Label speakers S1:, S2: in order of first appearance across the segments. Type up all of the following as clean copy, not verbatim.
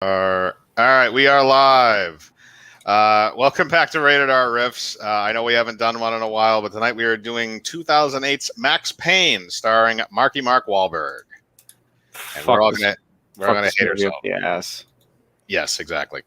S1: All right, we are live. Welcome back to Rated R Riffs. I know we haven't done one in a while, but tonight we are doing 2008's Max Payne, starring Marky Mark Walhberg. And we're gonna hate ourselves.
S2: Yes.
S1: Yes, exactly.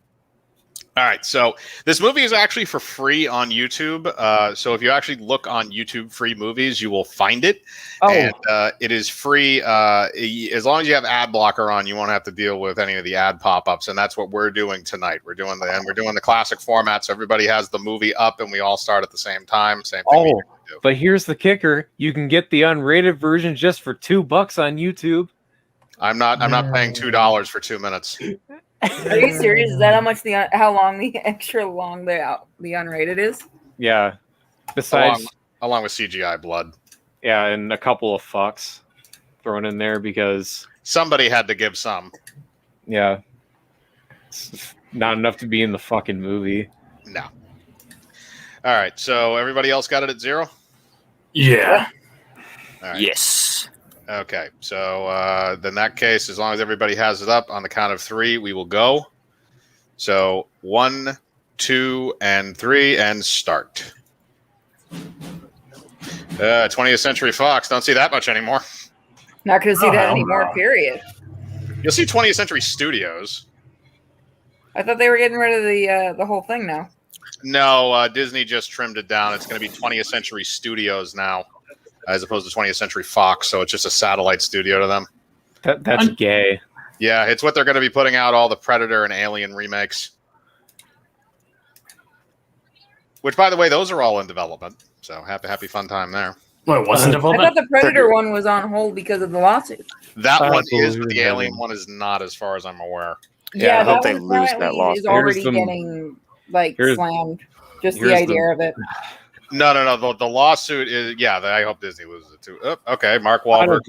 S1: All right, so this movie is actually for free on YouTube. So if you actually look on YouTube free movies, you will find it.
S2: Oh.
S1: And it is free. As long as you have ad blocker on, you won't have to deal with any of the ad pop-ups. And that's what we're doing tonight. We're doing the classic format. So everybody has the movie up and we all start at the same time. Same thing.
S2: Oh, but here's the kicker. You can get the unrated version just for $2 on YouTube.
S1: I'm not paying $2 for 2 minutes.
S3: Are you serious? Is that how much the extra long the unrated is?
S2: Yeah. Besides,
S1: along with CGI blood.
S2: Yeah, and a couple of fucks thrown in there because
S1: somebody had to give some.
S2: Yeah. It's not enough to be in the fucking movie.
S1: No. All right, so everybody else got it at 0?
S4: Yeah.
S1: All right.
S4: Yes.
S1: Okay, so in that case, as long as everybody has it up on the count of 3, we will go. So 1, 2, and 3, and start. 20th Century Fox. Don't see that much anymore.
S3: Not going to see that anymore, period.
S1: You'll see 20th Century Studios.
S3: I thought they were getting rid of the whole thing now.
S1: No, Disney just trimmed it down. It's going to be 20th Century Studios now, as opposed to 20th Century Fox, so it's just a satellite studio to them.
S2: That's gay.
S1: Yeah, it's what they're going to be putting out all the Predator and Alien remakes. Which, by the way, those are all in development. So happy fun time there.
S4: What was in
S3: I
S4: development?
S3: thought the Predator one was on hold because of the lawsuit.
S1: That one is, but the Alien one is not, as far as I'm aware.
S3: Yeah,
S2: I hope
S3: that
S2: they lose that lawsuit.
S3: is already getting slammed. Just the idea of it.
S1: No. The lawsuit is, I hope Disney loses it too. Oh, okay, Mark Walhberg.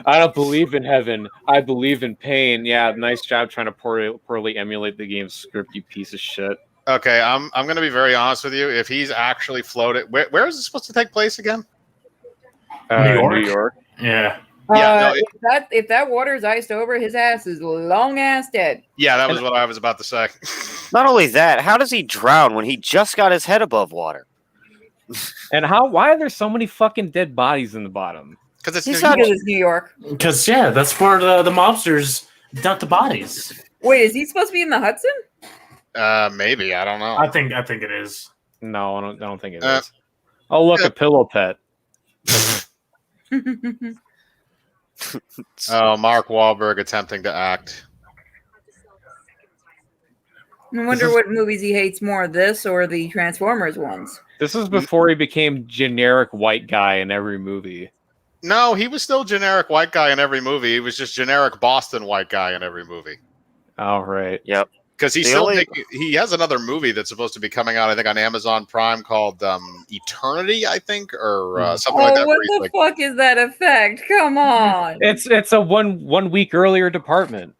S2: I don't believe in heaven. I believe in pain. Yeah, nice job trying to poorly emulate the game's script, you piece of shit.
S1: Okay, I'm going to be very honest with you. If he's actually floated, where is it supposed to take place again?
S4: New
S2: York.
S4: Yeah.
S3: If that water is iced over, his ass is long ass dead.
S1: Yeah, that was what I was about to say.
S5: Not only that, how does he drown when he just got his head above water?
S2: And why are there so many fucking dead bodies in the bottom?
S1: Because
S3: it's New York.
S4: Because that's where the mobsters dump the bodies.
S3: Wait, is he supposed to be in the Hudson?
S1: Maybe, I don't know.
S4: I think it is.
S2: No, I don't think it is. Oh, look, a pillow pet.
S1: Oh, Mark Walhberg attempting to act.
S3: I wonder what movies he hates more, this or the Transformers ones.
S2: This is before he became generic white guy in every movie.
S1: No, he was still generic white guy in every movie. He was just generic Boston white guy in every movie.
S2: Oh, right.
S5: Yep.
S1: Because he has another movie that's supposed to be coming out, I think, on Amazon Prime called Eternity, I think, or something like that.
S3: What the fuck is that effect? Come on.
S2: It's a one week earlier department.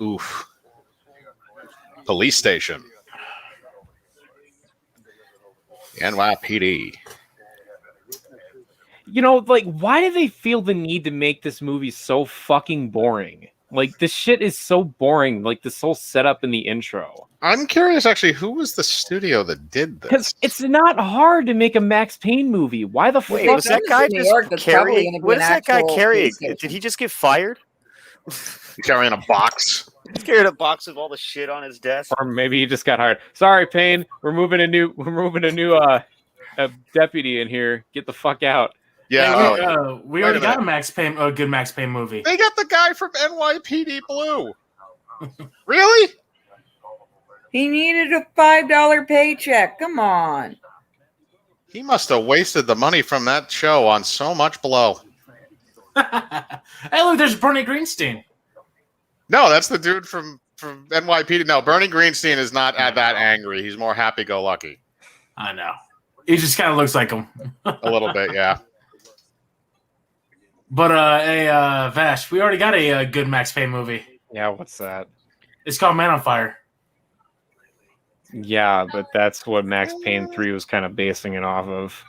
S1: Oof. Police station. NYPD.
S2: You know, why do they feel the need to make this movie so fucking boring? This shit is so boring. This whole setup in the intro.
S1: I'm curious, actually, who was the studio that did this?
S2: Because it's not hard to make a Max Payne movie. Why the fuck?
S5: Was that guy just carrying? What is that guy carrying? Did he just get fired?
S1: Carrying a box.
S5: He's carrying a box with all the shit on his desk.
S2: Or maybe he just got hired. Sorry, Payne. We're moving a new deputy in here. Get the fuck out.
S1: Yeah,
S4: hey, we already got a good Max Payne movie.
S1: They got the guy from NYPD Blue. Really?
S3: He needed a $5 paycheck. Come on.
S1: He must have wasted the money from that show on so much blow.
S4: Hey, look, there's Bernie Greenstein.
S1: No, that's the dude from NYPD. No, Bernie Greenstein is not that angry. He's more happy-go-lucky.
S4: I know. He just kind of looks like him.
S1: A little bit, yeah.
S4: But, Vash, we already got a good Max Payne movie.
S2: Yeah, what's that?
S4: It's called Man on Fire.
S2: Yeah, but that's what Max Payne 3 was kind of basing it off of.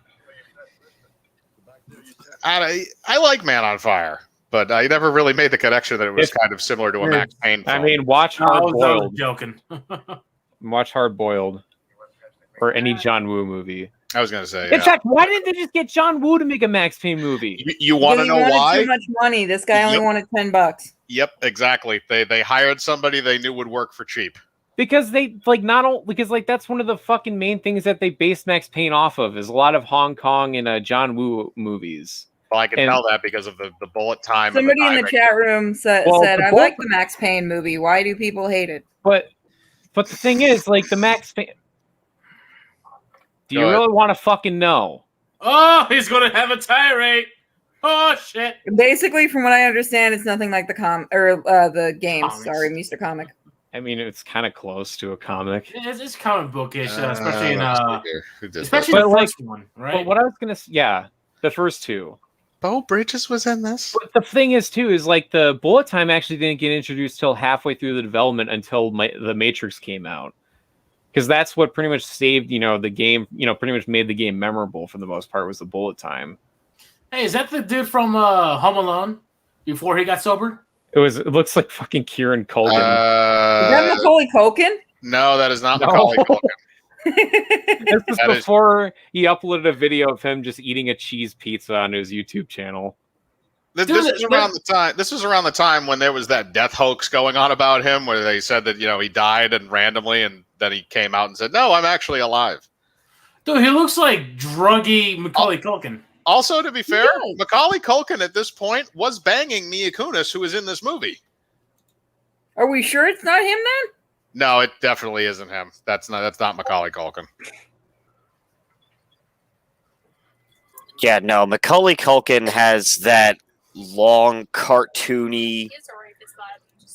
S1: I like Man on Fire. But I never really made the connection that it was kind of similar to a Max Payne film.
S2: I mean, watch Hard Boiled.
S4: Joking.
S2: Watch Hard Boiled, or any John Woo movie.
S1: I was going to say.
S2: In fact, why didn't they just get John Woo to make a Max Payne movie?
S1: You want to know why?
S3: Too much money. This guy only wanted $10.
S1: Yep, exactly. They hired somebody they knew would work for cheap.
S2: Because they that's one of the fucking main things that they based Max Payne off of is a lot of Hong Kong and John Woo movies.
S1: Well, I can tell that because of the bullet time.
S3: Somebody in the chat room said, "I like the Max Payne movie. Why do people hate it?"
S2: But the thing is, like the Max Payne. Do you really want to fucking know?
S4: Oh, he's gonna have a tirade. Oh shit!
S3: Basically, from what I understand, it's nothing like the games.
S4: Comics.
S3: Sorry, Mr. Comic.
S2: I mean, it's kind of close to a comic.
S4: It's comic bookish, especially in
S1: the
S4: first one, right?
S2: But what I was gonna, the first two.
S1: Bo Bridges was in this.
S2: But the thing is, too, is like the bullet time actually didn't get introduced till halfway through the development until the Matrix came out, because that's what pretty much saved the game. Pretty much made the game memorable for the most part was the bullet time.
S4: Hey, is that the dude from Home Alone before he got sober?
S2: It looks like fucking Kieran Culkin.
S3: Is that Macaulay Culkin?
S1: No, that is not Macaulay Culkin.
S2: This is before he uploaded a video of him just eating a cheese pizza on his YouTube channel.
S1: This was around the time when there was that death hoax going on about him, where they said that he died and randomly, and then he came out and said, "No, I'm actually alive."
S4: Dude, he looks like druggy Macaulay Culkin.
S1: Also, to be fair, Macaulay Culkin at this point was banging Mila Kunis, who was in this movie.
S3: Are we sure it's not him then?
S1: No, it definitely isn't him. That's not Macaulay Culkin.
S5: Yeah, no, Macaulay Culkin has that long, cartoony,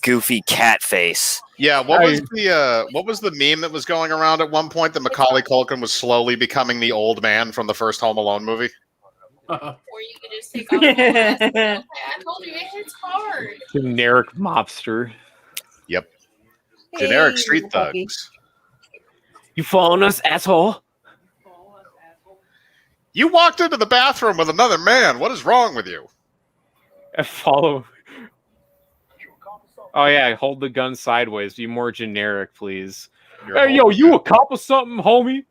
S5: goofy cat face.
S1: Yeah, what was the meme that was going around at one point that Macaulay Culkin was slowly becoming the old man from the first Home Alone movie?
S6: Or you could just take off the mask. Okay, I told you it hits hard.
S2: Generic mobster.
S1: Yep. Generic street thugs.
S2: You following us, asshole?
S1: You walked into the bathroom with another man. What is wrong with you?
S2: I follow. Oh yeah, hold the gun sideways. Be more generic, please. Hey, yo, you accomplished something, homie?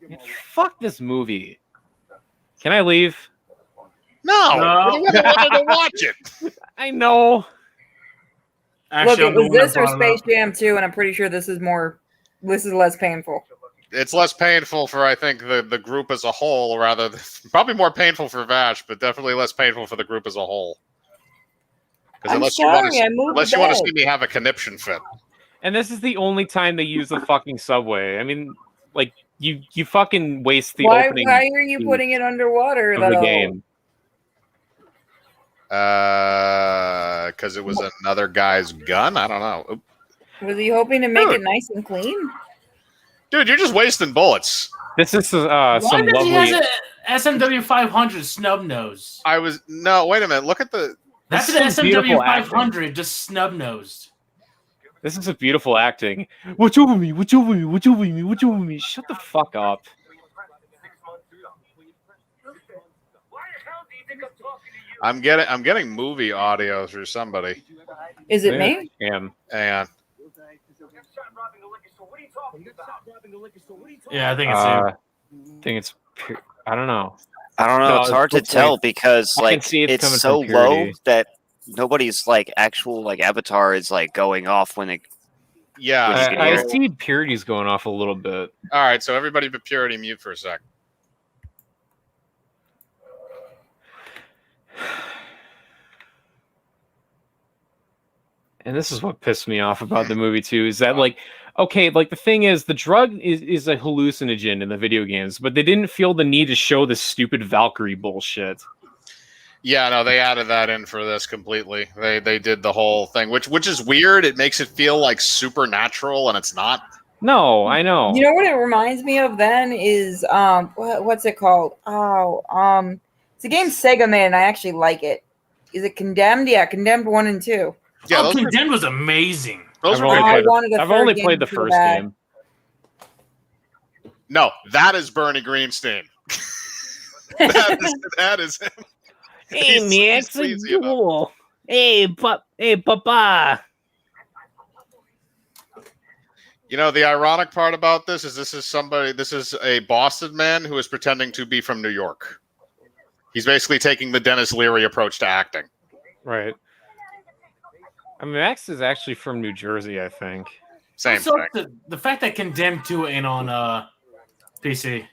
S2: Man, fuck this movie. Can I leave?
S1: No. You wanted to watch it.
S2: I know.
S3: Actually, look, it was this or Space Jam 2, and I'm pretty sure this is less painful.
S1: It's less painful for, I think, the group as a whole, probably more painful for Vash, but definitely less painful for the group as a whole. Unless you want to see me have a conniption fit.
S2: And this is the only time they use the fucking subway. I mean, like, you fucking waste the opening.
S3: Why are you putting it underwater,
S2: though? The game.
S1: Because it was another guy's gun? I don't know.
S3: Was he hoping to make it nice and clean?
S1: Dude, you're just wasting bullets.
S2: This is some lovely...
S4: He has a SMW 500 snub nose.
S1: No, wait a minute. Look at the...
S4: That's an SMW 500 just snub nosed.
S2: This is a beautiful acting. Watch over me, watch over me, watch over me, watch over me. Shut the fuck up.
S1: I'm getting movie audio through somebody.
S3: Is it me?
S2: And
S4: yeah, I think it's you.
S2: I don't know.
S5: No, it's hard to tell because it's so low that nobody's actual avatar is going off when it.
S1: Yeah,
S2: I see Purity's going off a little bit.
S1: All right, so everybody but Purity mute for a sec.
S2: And this is what pissed me off about the movie too, is that the thing is the drug is a hallucinogen in the video games, but they didn't feel the need to show this stupid Valkyrie bullshit.
S1: Yeah, no, they added that in for this completely. They did the whole thing, which is weird. It makes it feel like supernatural, and it's not.
S2: No, I know.
S3: You know what it reminds me of then is what's it called? It's a game Sega made, and I actually like it. Is it Condemned? Yeah, Condemned 1 and 2.
S4: Yeah, Condemned was amazing.
S2: I've only played the first game.
S1: No, that is Bernie Greenstein. That is him.
S2: Hey, Max, it's cool. Hey, Papa.
S1: You know, the ironic part about this is a Boston man who is pretending to be from New York. He's basically taking the Dennis Leary approach to acting.
S2: Right. I mean, Max is actually from New Jersey, I think.
S1: Same thing.
S4: The fact that Condemned 2 ain't on PC.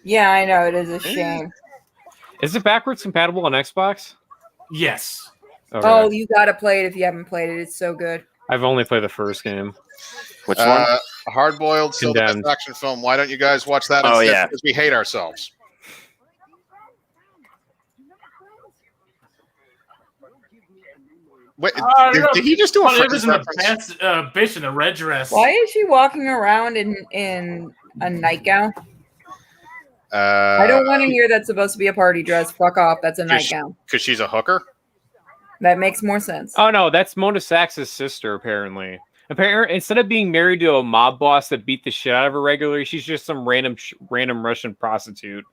S3: Yeah, I know. It is a shame.
S2: Is it backwards compatible on Xbox?
S4: Yes.
S2: Okay.
S3: Oh, you gotta play it if you haven't played it. It's so good.
S2: I've only played the first game.
S5: Which one?
S1: Hard Boiled, still the best
S2: Condemned.
S1: action film. Why don't you guys watch that?
S5: Oh,
S1: instead?
S5: yeah.
S1: Because we hate ourselves. Wait, did he just do a
S4: It
S1: reference?
S4: bitch in a red dress.
S3: Why is she walking around in a nightgown? I don't want to hear that's supposed to be a party dress. Fuck off. That's a nightgown.
S1: Because she's a hooker?
S3: That makes more sense.
S2: Oh no, that's Mona Sax's sister. Apparently, instead of being married to a mob boss that beat the shit out of her regularly, she's just some random Russian prostitute.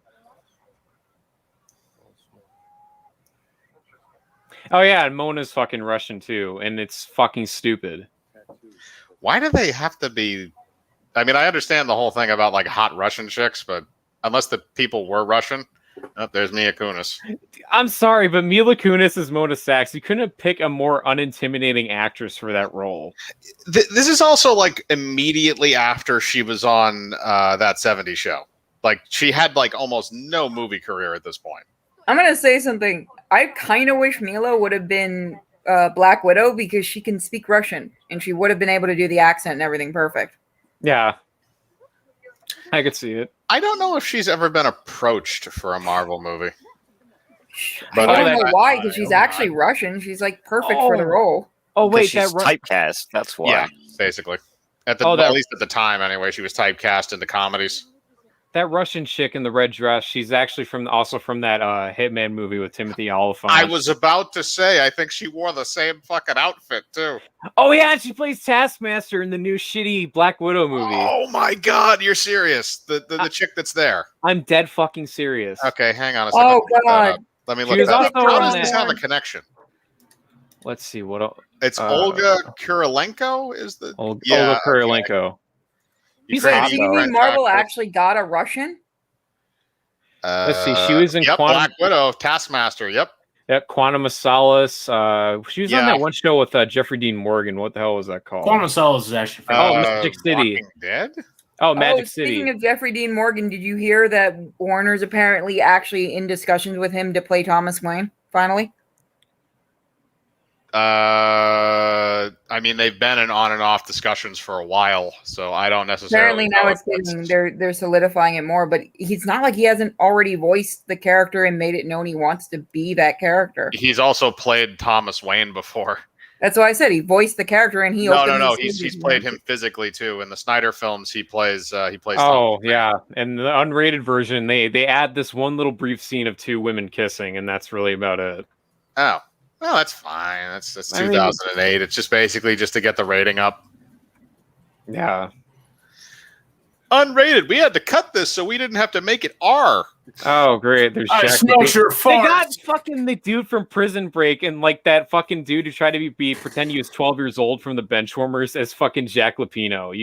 S2: Oh yeah, and Mona's fucking Russian too, and it's fucking stupid.
S1: Why do they have to be? I mean, I understand the whole thing about like hot Russian chicks, but unless the people were Russian, there's Mila Kunis.
S2: I'm sorry, but Mila Kunis is Mona Sax. You couldn't pick a more unintimidating actress for that role.
S1: This is also like immediately after she was on that 70s show. Like she had like almost no movie career at this point.
S3: I'm gonna say something. I kind of wish Mila would have been Black Widow because she can speak Russian and she would have been able to do the accent and everything perfect.
S2: Yeah, I could see it.
S1: I don't know if she's ever been approached for a Marvel movie.
S3: But I don't know why, because she's actually Russian. She's like perfect for the role.
S2: Oh wait,
S5: she's typecast. That's why.
S1: Yeah, basically. At least at the time, anyway, she was typecast into comedies.
S2: That Russian chick in the red dress, she's actually also from that Hitman movie with Timothy Olyphant.
S1: I was about to say, I think she wore the same fucking outfit, too.
S2: Oh, yeah, she plays Taskmaster in the new shitty Black Widow movie.
S1: Oh, my God, you're serious. The chick that's there.
S2: I'm dead fucking serious.
S1: Okay, hang on a second.
S3: Oh, God.
S1: Let me look at that. How does this have a connection?
S2: Let's see. What?
S1: It's Olga Kurilenko is the...
S2: Olga Kurilenko.
S3: Do you mean Marvel actually got a Russian?
S2: Let's see. She was in Quantum...
S1: Black Widow, Taskmaster. Yep.
S2: Yep. Quantum of Solace. She was on that one show with Jeffrey Dean Morgan. What the hell was that called?
S4: Quantum of Solace is actually.
S2: Magic City.
S1: Walking Dead.
S2: Oh, Magic City.
S3: Speaking of Jeffrey Dean Morgan, did you hear that Warner's apparently actually in discussions with him to play Thomas Wayne? Finally.
S1: I mean, they've been in on and off discussions for a while, so I don't necessarily.
S3: Apparently now it's getting they're solidifying it more, but he's not like he hasn't already voiced the character and made it known he wants to be that character.
S1: He's also played Thomas Wayne before.
S3: That's why I said he voiced the character, and he
S1: no. He's played him physically too. In the Snyder films, he plays.
S2: Oh yeah, and the unrated version, they add this one little brief scene of two women kissing, and that's really about it.
S1: Oh. Well, that's fine. That's 2008. It's just basically just to get the rating up.
S2: Yeah.
S1: Unrated. We had to cut this so we didn't have to make it R.
S2: Oh, great. There's Jack.
S4: They
S2: got fucking the dude from Prison Break and like that fucking dude who tried to pretend he was 12 years old from the Benchwarmers as fucking Jack Lapino.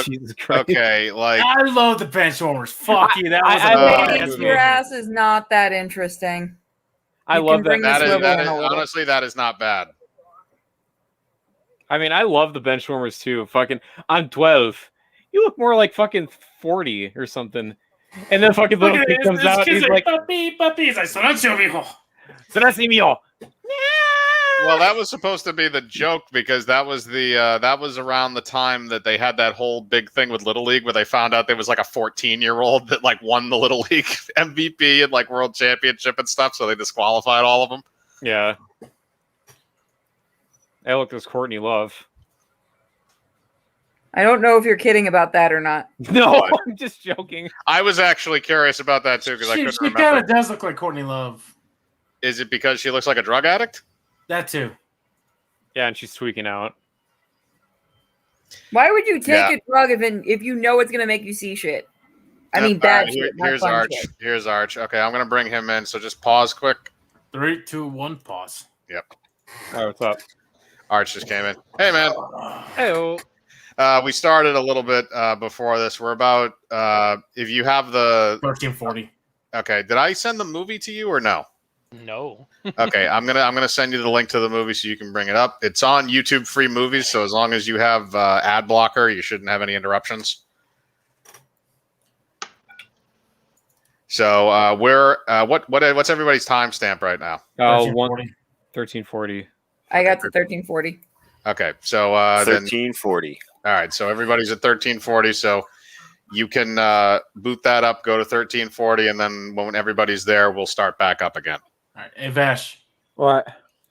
S2: Jesus Christ.
S1: Okay, like
S4: I love the Benchwarmers. Fuck you. That was
S3: your ass is not that interesting.
S2: I love that.
S1: Honestly, that is not bad.
S2: I mean, I love the Benchwarmers too. Fucking, I'm 12. You look more like fucking 40 or something. And then fucking little kid comes out. He's like,
S4: "Papi, papi, soy mijo."
S2: Serasi mío.
S1: Well, that was supposed to be the joke because that was around the time that they had that whole big thing with Little League where they found out there was like a 14-year-old that like won the Little League MVP and like World Championship and stuff, so they disqualified all of them.
S2: Yeah. Hey, look, there's Courtney Love.
S3: I don't know if you're kidding about that or not.
S2: No, I'm just joking.
S1: I was actually curious about that too because I couldn't remember.
S4: She kind of does look like Courtney Love.
S1: Is it because she looks like a drug addict?
S4: That too.
S2: Yeah, and she's tweaking out.
S3: Why would you take a drug if you know it's gonna make you see shit? I mean, bad shit.
S1: Here's
S3: not fun
S1: Arch.
S3: shit.
S1: Here's Arch. Okay, I'm gonna bring him in. So just pause quick.
S4: 3, 2, 1, pause.
S1: Yep.
S2: Oh, what's up?
S1: Arch just came in. Hey, man.
S2: Hey.
S1: We started a little bit before this. We're about if you have the
S4: 1340.
S1: Okay, did I send the movie to you or no?
S7: No.
S1: Okay, I'm gonna send you the link to the movie so you can bring it up. It's on YouTube Free Movies, so as long as you have ad blocker, you shouldn't have any interruptions. So what's everybody's timestamp right now?
S2: 1340.
S3: I got to 1340.
S1: Okay, so
S5: 1340.
S1: All right, so everybody's at 1340, so you can boot that up, go to 1340, and then when everybody's there, we'll start back up again.
S4: All right. Hey, Vash.
S2: What?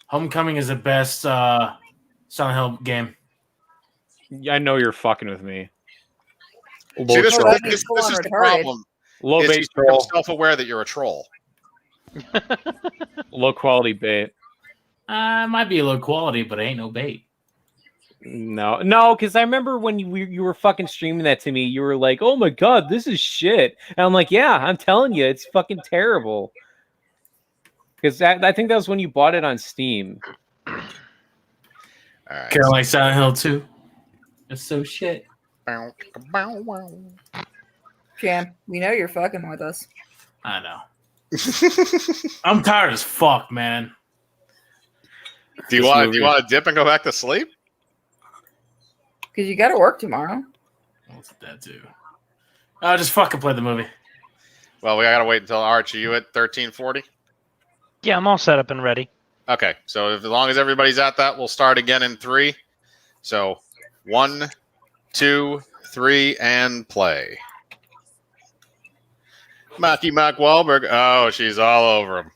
S4: Homecoming is the best Silent Hill game.
S2: I know you're fucking with me.
S1: See, this is
S3: retarded.
S1: the problem.
S2: Low
S1: Is
S2: bait
S1: he's
S2: troll.
S1: self-aware that you're a troll.
S2: Low quality bait.
S4: Might be a low quality, but it ain't no bait.
S2: No, because I remember when you were fucking streaming that to me, you were like, "Oh my god, this is shit," and I'm like, "Yeah, I'm telling you, it's fucking terrible." Because I think that was when you bought it on Steam.
S1: All right.
S4: Kind of like Silent Hill 2. It's so shit.
S3: Jam, we know you're fucking with us.
S4: I know. I'm tired as fuck, man.
S1: Do you want to dip and go back to sleep?
S3: Because you got to work tomorrow.
S4: What's that do? I'll just fucking play the movie.
S1: Well, we gotta wait until Arch. Are you at 1340?
S7: Yeah, I'm all set up and ready.
S1: Okay, so as long as everybody's at that, we'll start again in 3. So 1, 2, 3, and play. Marky Mark Walhberg. Oh, she's all over him.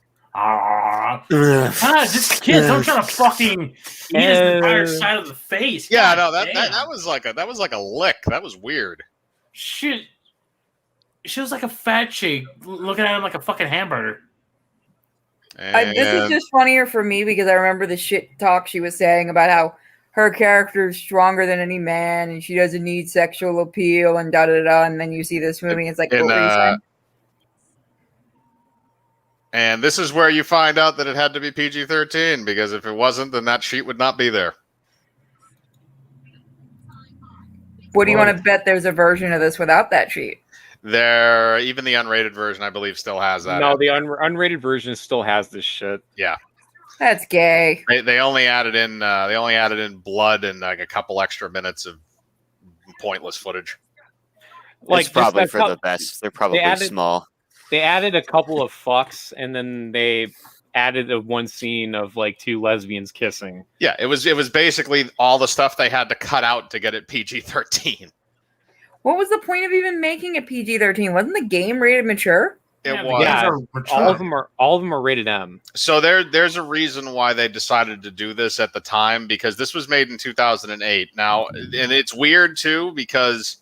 S4: Just kids, I'm trying to fucking eat his entire side of the face.
S1: Yeah,
S4: God
S1: no,
S4: damn.
S1: that was like a lick. That was weird.
S4: Shit. She was like a fat chick looking at him like a fucking hamburger.
S3: This is just funnier for me because I remember the shit talk she was saying about how her character is stronger than any man and she doesn't need sexual appeal and da-da-da. And then you see this movie and it's like, what were you saying?
S1: And this is where you find out that it had to be PG-13 because if it wasn't, then that sheet would not be there.
S3: What do you want to bet there's a version of this without that sheet?
S1: Even the unrated version, I believe, still has that.
S2: No, the unrated version still has this shit.
S1: Yeah,
S3: that's gay.
S1: They only added in blood and like a couple extra minutes of pointless footage.
S5: Like it's probably for the best. They're probably small.
S2: They added a couple of fucks, and then they added one scene of like 2 lesbians kissing.
S1: Yeah, it was basically all the stuff they had to cut out to get it PG-13.
S3: What was the point of even making it PG-13? Wasn't the game rated mature?
S1: It was.
S2: Yeah, all of them are rated M.
S1: So there's a reason why they decided to do this at the time because this was made in 2008. Now, and it's weird too because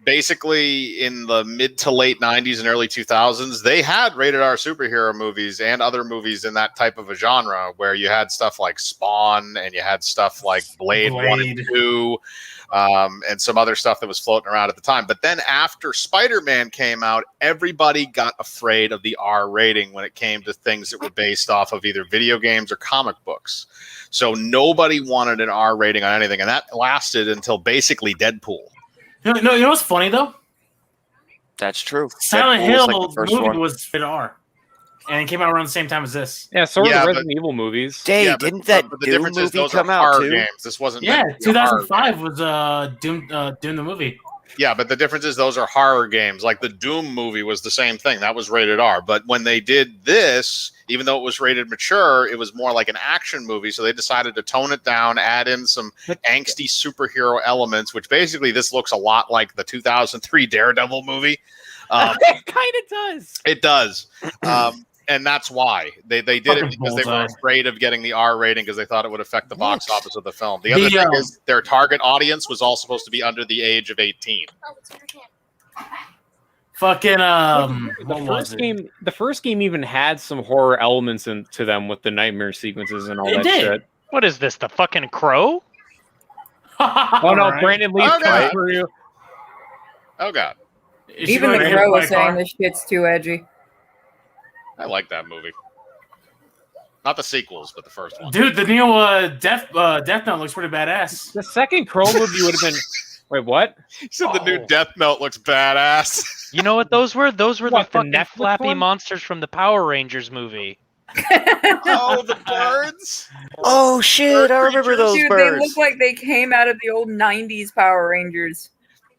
S1: basically in the mid to late 90s and early 2000s, they had rated R superhero movies and other movies in that type of a genre where you had stuff like Spawn and you had stuff like Blade. 1 and 2 and some other stuff that was floating around at the time. But then after Spider-Man came out, everybody got afraid of the R rating when it came to things that were based off of either video games or comic books. So nobody wanted an R rating on anything. And that lasted until basically Deadpool.
S4: You know what's funny though?
S5: That's true.
S4: Silent Hill movie was rated R, and it came out around the same time as this.
S2: Yeah, so were the Resident Evil movies.
S5: Didn't that Doom movie come out too?
S1: Games. This wasn't.
S4: Yeah, 2005 was Doom the movie.
S1: Yeah, but the difference is those are horror games. Like the Doom movie was the same thing. That was rated R. But when they did this, even though it was rated mature, it was more like an action movie. So they decided to tone it down, add in some angsty superhero elements, which basically this looks a lot like the 2003 Daredevil movie.
S2: It kind of does.
S1: It does. And that's why they did it because they were afraid of getting the R rating because they thought it would affect the box office of the film. The other thing is their target audience was all supposed to be under the age of 18.
S4: Fucking
S2: the first game even had some horror elements into them with the nightmare sequences and all that shit.
S7: What is this? The fucking Crow?
S2: Oh no, Brandon Lee's coming for you.
S1: Oh god.
S3: Even the Crow was saying this shit's too edgy.
S1: I like that movie. Not the sequels, but the first one.
S4: Dude, the new Death Note looks pretty badass.
S2: The second Crow movie would have been. Wait, what?
S1: You said the new Death Note looks badass.
S7: You know what those were? Those were
S2: What,
S7: the
S2: the
S7: fucking
S2: Netflix
S7: flappy
S2: one?
S7: monsters from the Power Rangers movie.
S1: Oh, the birds!
S5: Oh shit! I remember those
S3: Dude,
S5: birds.
S3: they look like they came out of the old '90s Power Rangers.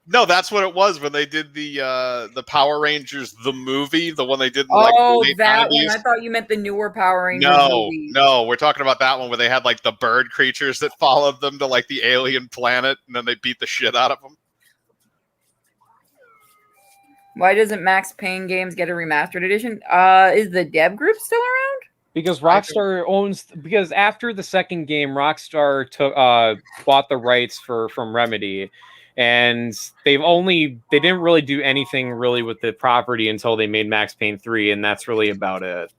S1: No, that's what it was when they did the Power Rangers the movie, the one they did. In,
S3: The that one. I thought you meant the newer Power Rangers. Movies.
S1: No, we're talking about that one where they had like the bird creatures that followed them to like the alien planet, and then they beat the shit out of them.
S3: Why doesn't Max Payne games get a remastered edition? Is the dev group still around?
S2: Because Rockstar owns. Because after the second game, Rockstar bought the rights from Remedy. And they didn't really do anything really with the property until they made Max Payne 3, and that's really about it.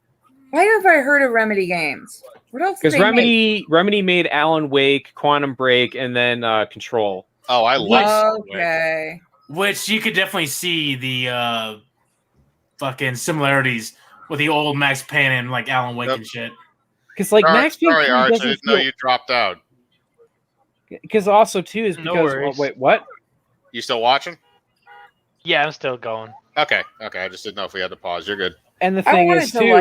S3: Why have I heard of Remedy games? What else?
S2: Because Remedy made Alan Wake, Quantum Break, and then Control.
S1: Oh, I love
S3: Okay.
S4: Which you could definitely see the fucking similarities with the old Max Payne and like Alan Wake and shit.
S2: Because like Max Payne,
S1: sorry, Arch, I didn't know you dropped out.
S2: Because also too is because wait, what?
S1: You still watching?
S7: Yeah, I'm still going.
S1: Okay. I just didn't know if we had to pause. You're good.
S2: And the thing is too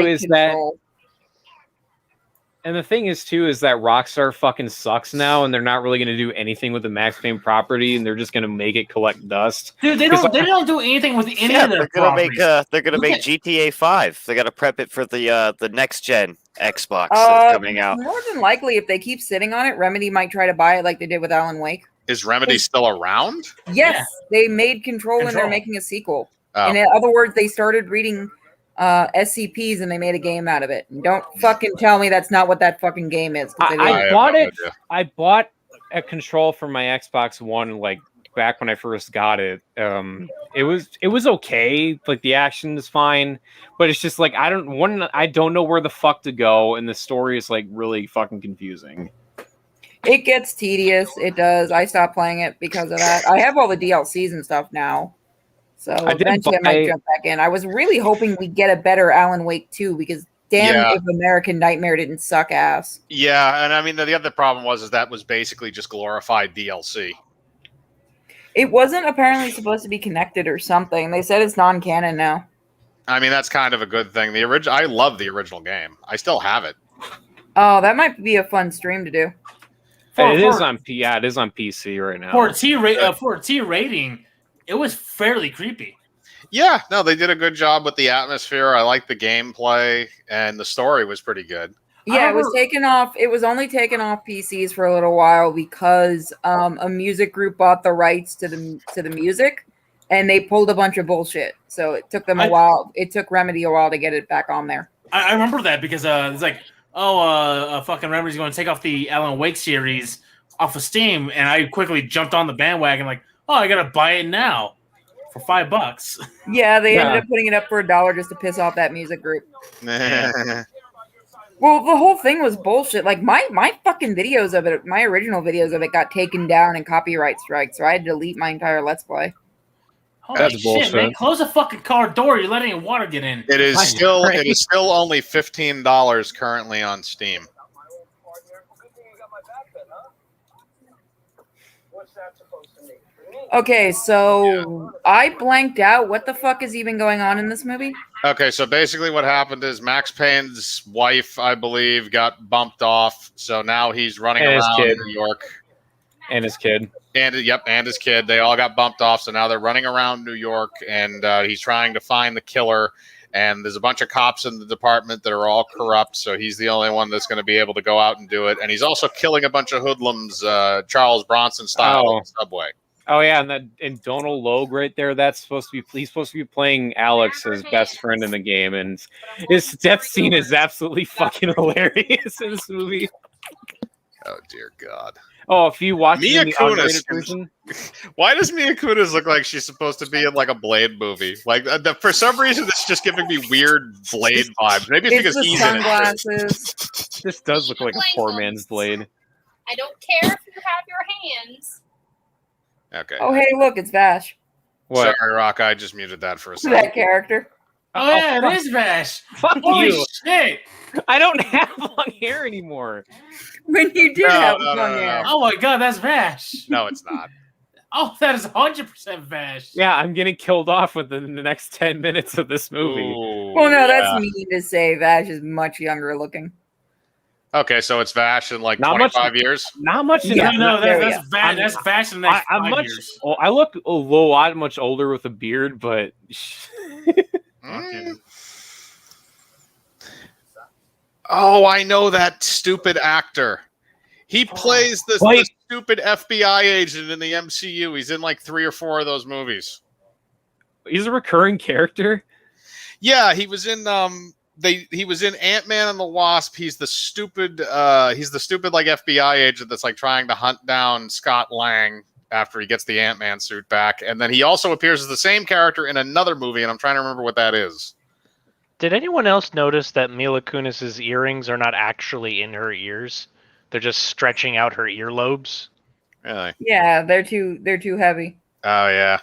S2: is that Rockstar fucking sucks now, and they're not really going to do anything with the Max Payne property, and they're just going to make it collect dust.
S4: Dude, they don't do anything with any of their properties.
S5: They're gonna make GTA 5. They got to prep it for the next gen Xbox that's coming out.
S3: More than likely, if they keep sitting on it, Remedy might try to buy it like they did with Alan Wake.
S1: Is Remedy still around?
S3: Yes, they made Control and they're making a sequel.
S1: Oh.
S3: In other words, they started reading SCPs and they made a game out of it. And don't fucking tell me that's not what that fucking game is.
S2: I bought a Control for my Xbox One like back when I first got it. It was okay. Like the action is fine, but it's just like I don't know where the fuck to go, and the story is like really fucking confusing.
S3: It gets tedious. It does. I stopped playing it because of that. I have all the DLCs and stuff now. So eventually I might jump back in. I was really hoping we'd get a better Alan Wake 2 because damn if American Nightmare didn't suck ass.
S1: Yeah, and I mean the other problem was that was basically just glorified DLC.
S3: It wasn't apparently supposed to be connected or something. They said it's non-canon now.
S1: I mean that's kind of a good thing. I love the original game. I still have it.
S3: Oh, that might be a fun stream to do.
S2: It is on PC right now.
S4: For a T rating, it was fairly creepy.
S1: Yeah, no, they did a good job with the atmosphere. I liked the gameplay, and the story was pretty good.
S3: Yeah, it was taken off. It was only taken off PCs for a little while because a music group bought the rights to the music, and they pulled a bunch of bullshit. So it took them a while. It took Remedy a while to get it back on there.
S4: I remember that because it's like, fucking Remedy's going to take off the Alan Wake series off of Steam, and I quickly jumped on the bandwagon like, I gotta buy it now for $5.
S3: Yeah, they ended up putting it up for $1 just to piss off that music group. Well, the whole thing was bullshit. Like my fucking videos of it, my original videos of it got taken down and copyright strikes, so I had to delete my entire Let's Play.
S4: Holy shit, bullshit, man! Close the fucking car door. You're letting water get in.
S1: It is still only $15 currently on Steam.
S3: Okay, so I blanked out. What the fuck is even going on in this movie?
S1: Okay, so basically what happened is Max Payne's wife, I believe, got bumped off. So now he's running around New York.
S2: And his kid.
S1: And his kid. They all got bumped off. So now they're running around New York, and he's trying to find the killer. And there's a bunch of cops in the department that are all corrupt. So he's the only one that's going to be able to go out and do it. And he's also killing a bunch of hoodlums, Charles Bronson style on the subway.
S2: Oh yeah, and Donald Logue right there. He's supposed to be playing Alex, his best friend in the game, and his death scene is absolutely fucking hilarious in this movie.
S1: Oh dear God!
S2: Oh, if you watch
S1: Mia Kunis
S2: version,
S1: why does Mia Kunis look like she's supposed to be in like a Blade movie? Like for some reason, it's just giving me weird Blade vibes. Maybe it's because he's
S3: sunglasses.
S1: in it.
S2: This does look like a poor man's Blade.
S6: I don't care if you have your hands.
S1: Okay.
S3: Oh, hey, look, it's Vash.
S2: What?
S1: Sorry, Rock. I just muted that for a second.
S3: That character.
S4: Oh yeah, it is Vash.
S2: Fuck
S4: Holy
S2: you!
S4: shit!
S2: I don't have long hair anymore.
S3: When you did have long hair.
S4: Oh my god, that's Vash.
S1: No, it's not.
S4: Oh, that is 100% Vash.
S2: Yeah, I'm getting killed off within the next 10 minutes of this movie.
S1: Ooh,
S3: Well, no,
S1: yeah.
S3: that's mean to say. Vash is much younger looking.
S1: Okay, so it's Vash in like
S2: Not
S1: 25 years?
S2: Not much.
S3: Yeah.
S4: No,
S3: there we
S4: that's Vash. That's Vash in the next
S2: I'm
S4: 5
S2: much.
S4: years.
S2: Oh, I look a lot much older with a beard, but
S1: Mm. Oh, I know that stupid actor. He plays the stupid FBI agent in the MCU. He's in like 3 or 4 of those movies.
S2: he's a recurring character.
S1: Yeah, he was in he was in Ant-Man and the Wasp. He's the stupid like FBI agent that's like trying to hunt down Scott Lang after he gets the Ant-Man suit back. And then he also appears as the same character in another movie, and I'm trying to remember what that is.
S7: Did anyone else notice that Mila Kunis's earrings are not actually in her ears? They're just stretching out her earlobes.
S1: Really?
S3: Yeah, they're too heavy.
S1: Oh yeah.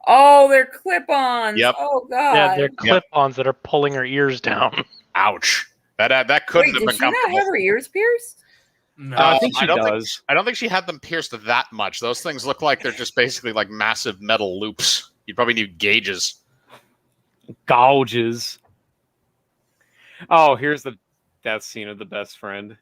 S3: Oh, they're clip-ons.
S1: Yep.
S3: Oh god.
S7: Yeah, they're clip-ons that are pulling her ears down.
S1: Ouch. That couldn't
S3: Wait,
S1: have
S3: did
S1: been
S3: she not
S1: comfortable.
S3: have her ears pierced?
S4: No.
S2: I think she
S1: don't
S2: does.
S1: I don't think she had them pierced that much. Those things look like they're just basically like massive metal loops. You probably need gauges.
S2: Gouges. Oh, here's the death scene of the best friend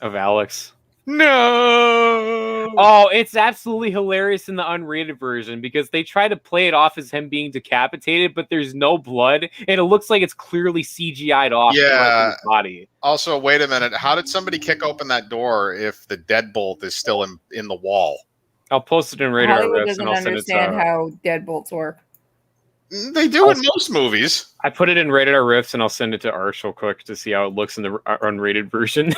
S2: of Alex.
S1: No.
S2: Oh, it's absolutely hilarious in the unrated version because they try to play it off as him being decapitated, but there's no blood, and it looks like it's clearly CGI'd off his body.
S1: Also, wait a minute. How did somebody kick open that door if the deadbolt is still in the wall?
S2: I'll post it in Rated R
S3: Hollywood
S2: Riffs
S3: doesn't
S2: and I'll send it to
S3: understand how deadbolts work.
S1: They do in most movies.
S2: I put it in Rated R Riffs and I'll send it to Arch real quick to see how it looks in the unrated version.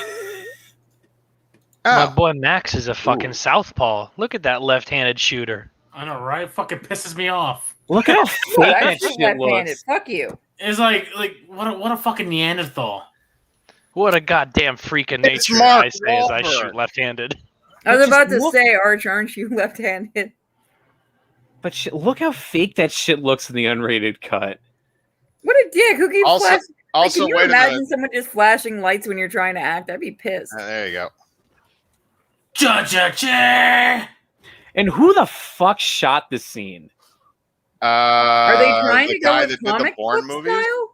S7: My boy Max is a fucking southpaw. Look at that left-handed shooter.
S4: I know, right? Fucking pisses me off.
S2: Look at how fake
S3: I
S2: that
S3: think
S2: shit
S3: left-handed.
S2: looks.
S3: Fuck you.
S4: It's like what a fucking Neanderthal.
S7: What a goddamn freak of
S1: It's
S7: nature
S1: Mark
S7: I say as I
S1: Walhberg.
S7: shoot left-handed.
S3: I was
S2: Just
S3: about to
S2: look-
S3: say, Arch, aren't you left-handed?
S2: But look how fake that shit looks in the unrated cut.
S3: What a dick! Who keeps
S1: Also-
S3: flashing?
S1: Also,
S3: can you
S1: wait a
S3: imagine
S1: minute.
S3: someone just flashing lights when you're trying to act? I'd be pissed.
S1: There you go.
S4: Cha-cha-cha!
S2: And who the fuck shot this scene?
S3: Are they trying
S1: the
S3: to go
S1: guy
S3: with
S1: that did the
S3: comic
S1: Bourne
S3: book
S1: movies?
S3: style?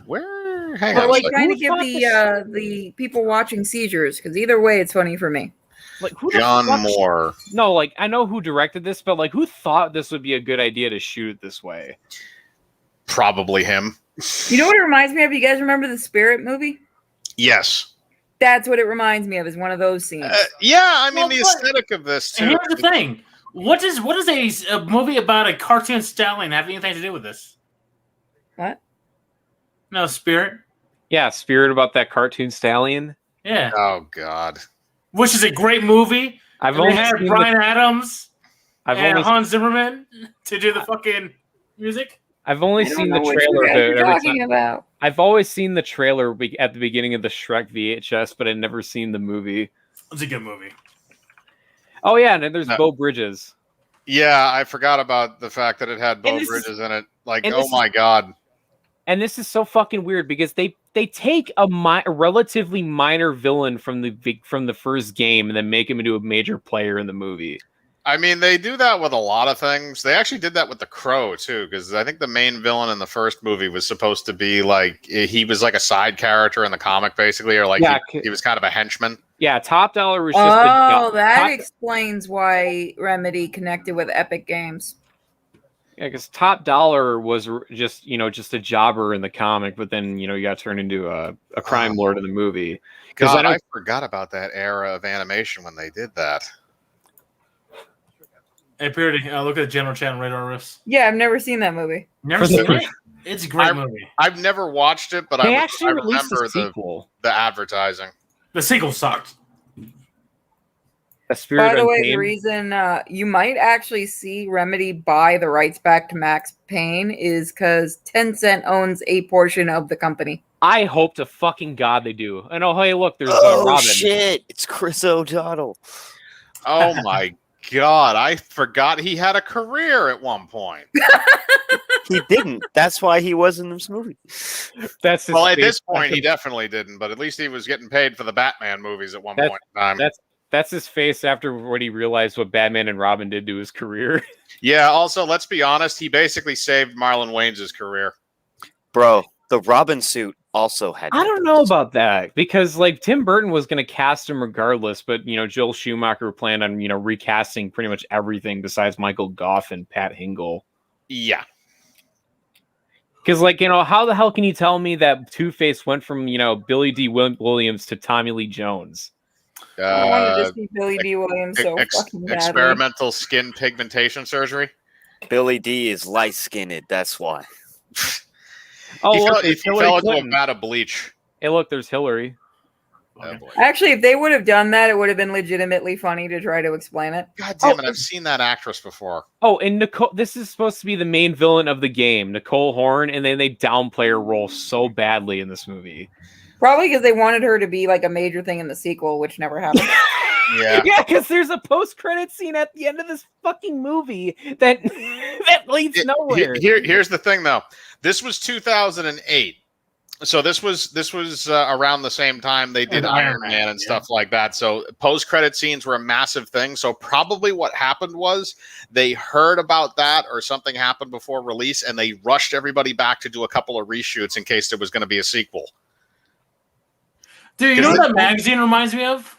S1: Where? Hang
S3: Or
S1: on.
S3: like
S1: a second.
S3: trying to
S2: Who
S3: give
S2: thought
S3: the people watching seizures? Because either way, it's funny for me.
S2: Like who the
S1: John
S2: fuck
S1: Moore.
S2: No, like I know who directed this, but like who thought this would be a good idea to shoot it this way?
S1: Probably him.
S3: You know what it reminds me of? You guys remember the Spirit movie?
S1: Yes.
S3: That's what it reminds me of. Is one of those scenes.
S1: Yeah, I mean
S4: Well,
S1: the
S4: but-
S1: aesthetic of this too.
S4: And here's the thing. What does a movie about a cartoon stallion have anything to do with this?
S3: What?
S4: No, Spirit.
S2: Yeah, Spirit about that cartoon stallion.
S4: Yeah.
S1: Oh God.
S4: Which is a great movie.
S2: I've
S4: And
S2: only
S4: they had
S2: seen
S4: Bryan Adams
S2: I've
S4: and
S2: only
S4: Hans Zimmerman to do the fucking music.
S2: I've only
S3: I don't
S2: seen
S3: know
S2: the
S3: what you
S2: trailer
S3: guys
S2: of
S3: are
S2: it every
S3: talking
S2: time.
S3: about.
S2: I've always seen the trailer at the beginning of the Shrek VHS, but I've never seen the movie.
S4: It's a good movie.
S2: Oh yeah, and then there's
S1: No.
S2: Beau Bridges.
S1: Yeah, I forgot about the fact that it had Beau
S2: And this is-
S1: Bridges in it. Like,
S2: and
S1: oh
S2: this
S1: my God.
S2: And this is so fucking weird because they take a relatively minor villain from the first game and then make him into a major player in the movie.
S1: I mean, they do that with a lot of things. They actually did that with The Crow, too, because I think the main villain in the first movie was supposed to be like, he was like a side character in the comic, basically, or like
S2: Yeah,
S1: he was kind of a henchman.
S2: Yeah, Top Dollar was just
S3: that explains why Remedy connected with Epic Games.
S2: Yeah, because Top Dollar was just a jobber in the comic, but then you got turned into a crime lord in the movie. Because
S1: God, I forgot about that era of animation when they did that.
S4: Hey, Purity, look at the general chat on Radar Riffs.
S3: Yeah, I've never seen that movie.
S4: Never seen it? It's a great movie.
S1: I've never watched it, but
S2: They
S1: I
S2: actually released
S1: remember
S2: a sequel.
S1: the advertising.
S4: The sequel sucked.
S2: A Spirit
S3: By the way,
S2: Untamed.
S3: the reason you might actually see Remedy buy the rights back to Max Payne is because Tencent owns a portion of the company.
S2: I hope to fucking God they do. And oh hey, look, there's
S5: Oh
S2: Robin.
S5: shit! It's Chris O'Donnell.
S1: Oh my God, I forgot he had a career at one point.
S5: He didn't. That's why he was in this movie.
S2: That's
S1: well, at this point, he definitely didn't. But at least he was getting paid for the Batman movies at one point in time.
S2: That's his face after what he realized what Batman and Robin did to his career.
S1: Yeah. Also, let's be honest. He basically saved Marlon Wayans' career.
S5: Bro, the Robin suit also had.
S2: I don't know about that because like Tim Burton was going to cast him regardless, but Joel Schumacher planned on recasting pretty much everything besides Michael Gough and Pat Hingle.
S1: Yeah.
S2: Because, like, how the hell can you tell me that Two-Face went from, Billy D. Williams to Tommy Lee Jones?
S3: I wanted to see Billy D. Williams so fucking badly.
S1: Experimental skin pigmentation surgery?
S5: Billy D. is light-skinned, that's why.
S1: He fell into a vat of bleach.
S2: Hey, look, there's Hillary.
S1: Oh, boy.
S3: Actually, if they would have done that, it would have been legitimately funny to try to explain it.
S1: God damn it, I've seen that actress before.
S2: Oh, and Nicole, this is supposed to be the main villain of the game, Nicole Horn, and then they downplay her role so badly in this movie.
S3: Probably because they wanted her to be like a major thing in the sequel, which never happened.
S1: Yeah,
S2: because there's a post-credit scene at the end of this fucking movie that leads nowhere.
S1: Here's the thing, though. This was 2008. So this was around the same time they did Iron Man and stuff like that. So post-credit scenes were a massive thing. So probably what happened was they heard about that or something happened before release, and they rushed everybody back to do a couple of reshoots in case there was going to be a sequel.
S4: Dude, you know what that magazine reminds me of?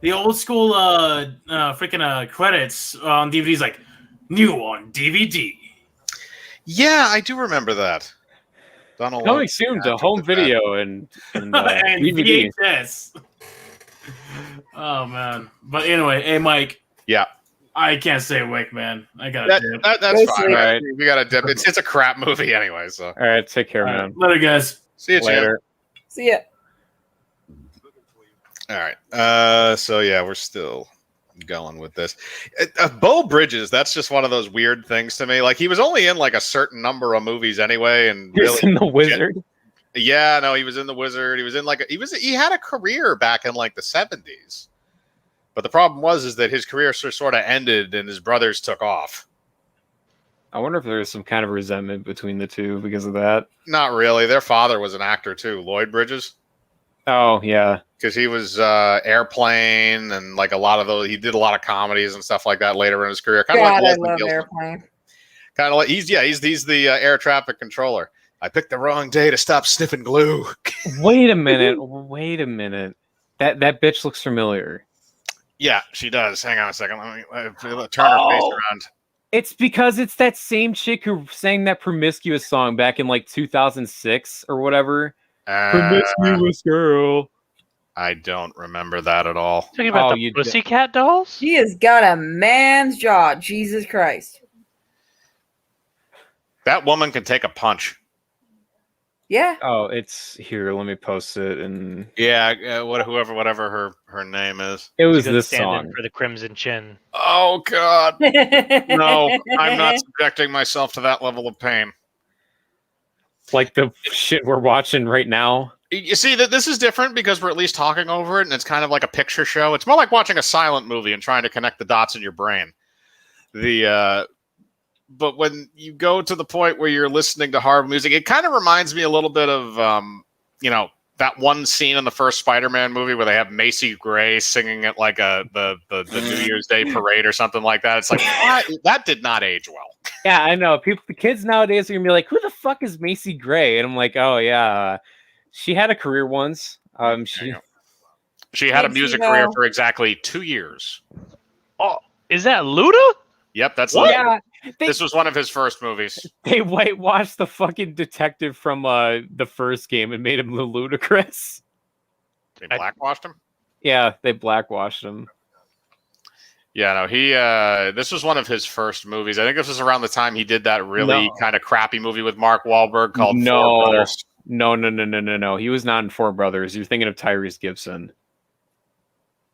S4: The old school freaking credits on DVDs, like new on DVD.
S1: Yeah, I do remember that.
S2: Coming soon to home video and DVD.
S4: VHS. Oh man! But anyway, hey Mike.
S1: Yeah.
S4: I can't stay awake, man. I gotta dip.
S1: That's fine. All right. We gotta dip. It's a crap movie anyway. So.
S2: All right, take care, man.
S4: Later, guys.
S1: See you
S2: later.
S3: See ya.
S1: All right. So yeah, we're still going with this. Beau Bridges, that's just one of those weird things to me. Like he was only in like a certain number of movies anyway, and
S2: he was in The Wizard.
S1: Yeah, no, he was in The Wizard. He was in he had a career back in like the 70s. But the problem is that his career sort of ended and his brothers took off.
S2: I wonder if there was some kind of resentment between the two because of that.
S1: Not really. Their father was an actor too, Lloyd Bridges.
S2: Oh, yeah.
S1: Because he was Airplane and like a lot of those. He did a lot of comedies and stuff like that later in his career.
S3: Kind of like I love Airplane.
S1: Kind of like he's the air traffic controller. I picked the wrong day to stop sniffing glue.
S2: Wait a minute. That bitch looks familiar.
S1: Yeah, she does. Hang on a second. Let me turn her face around.
S2: It's because it's that same chick who sang that Promiscuous song back in like 2006 or whatever. Promiscuous girl.
S1: I don't remember that at all.
S7: Talking about the Pussycat Dolls?
S3: She has got a man's jaw. Jesus Christ.
S1: That woman can take a punch.
S3: Yeah.
S2: Oh, it's here. Let me post it. And
S1: yeah, whatever her name is.
S2: It was this song
S7: for the Crimson Chin.
S1: Oh God, no! I'm not subjecting myself to that level of pain.
S2: Like the shit we're watching right now.
S1: You see that this is different because we're at least talking over it, and it's kind of like a picture show. It's more like watching a silent movie and trying to connect the dots in your brain. But when you go to the point where you're listening to hard music, it kind of reminds me a little bit of, that one scene in the first Spider-Man movie where they have Macy Gray singing at like the New Year's Day parade or something like that. It's like, what? That did not age well.
S2: Yeah, I know. The kids nowadays are gonna be like, "Who the fuck is Macy Gray?" And I'm like, "Oh yeah, she had a career once.
S1: She had a music career for exactly 2 years."
S7: Oh, is that Luda?
S1: Yep, that's
S2: yeah.
S1: This was one of his first movies.
S2: They whitewashed the fucking detective from the first game and made him ludicrous.
S1: They blackwashed him?
S2: Yeah, they blackwashed him.
S1: Yeah, no, this was one of his first movies. I think this was around the time he did that really kind of crappy movie with Mark Wahlberg called Four Brothers.
S2: No. He was not in Four Brothers. You're thinking of Tyrese Gibson.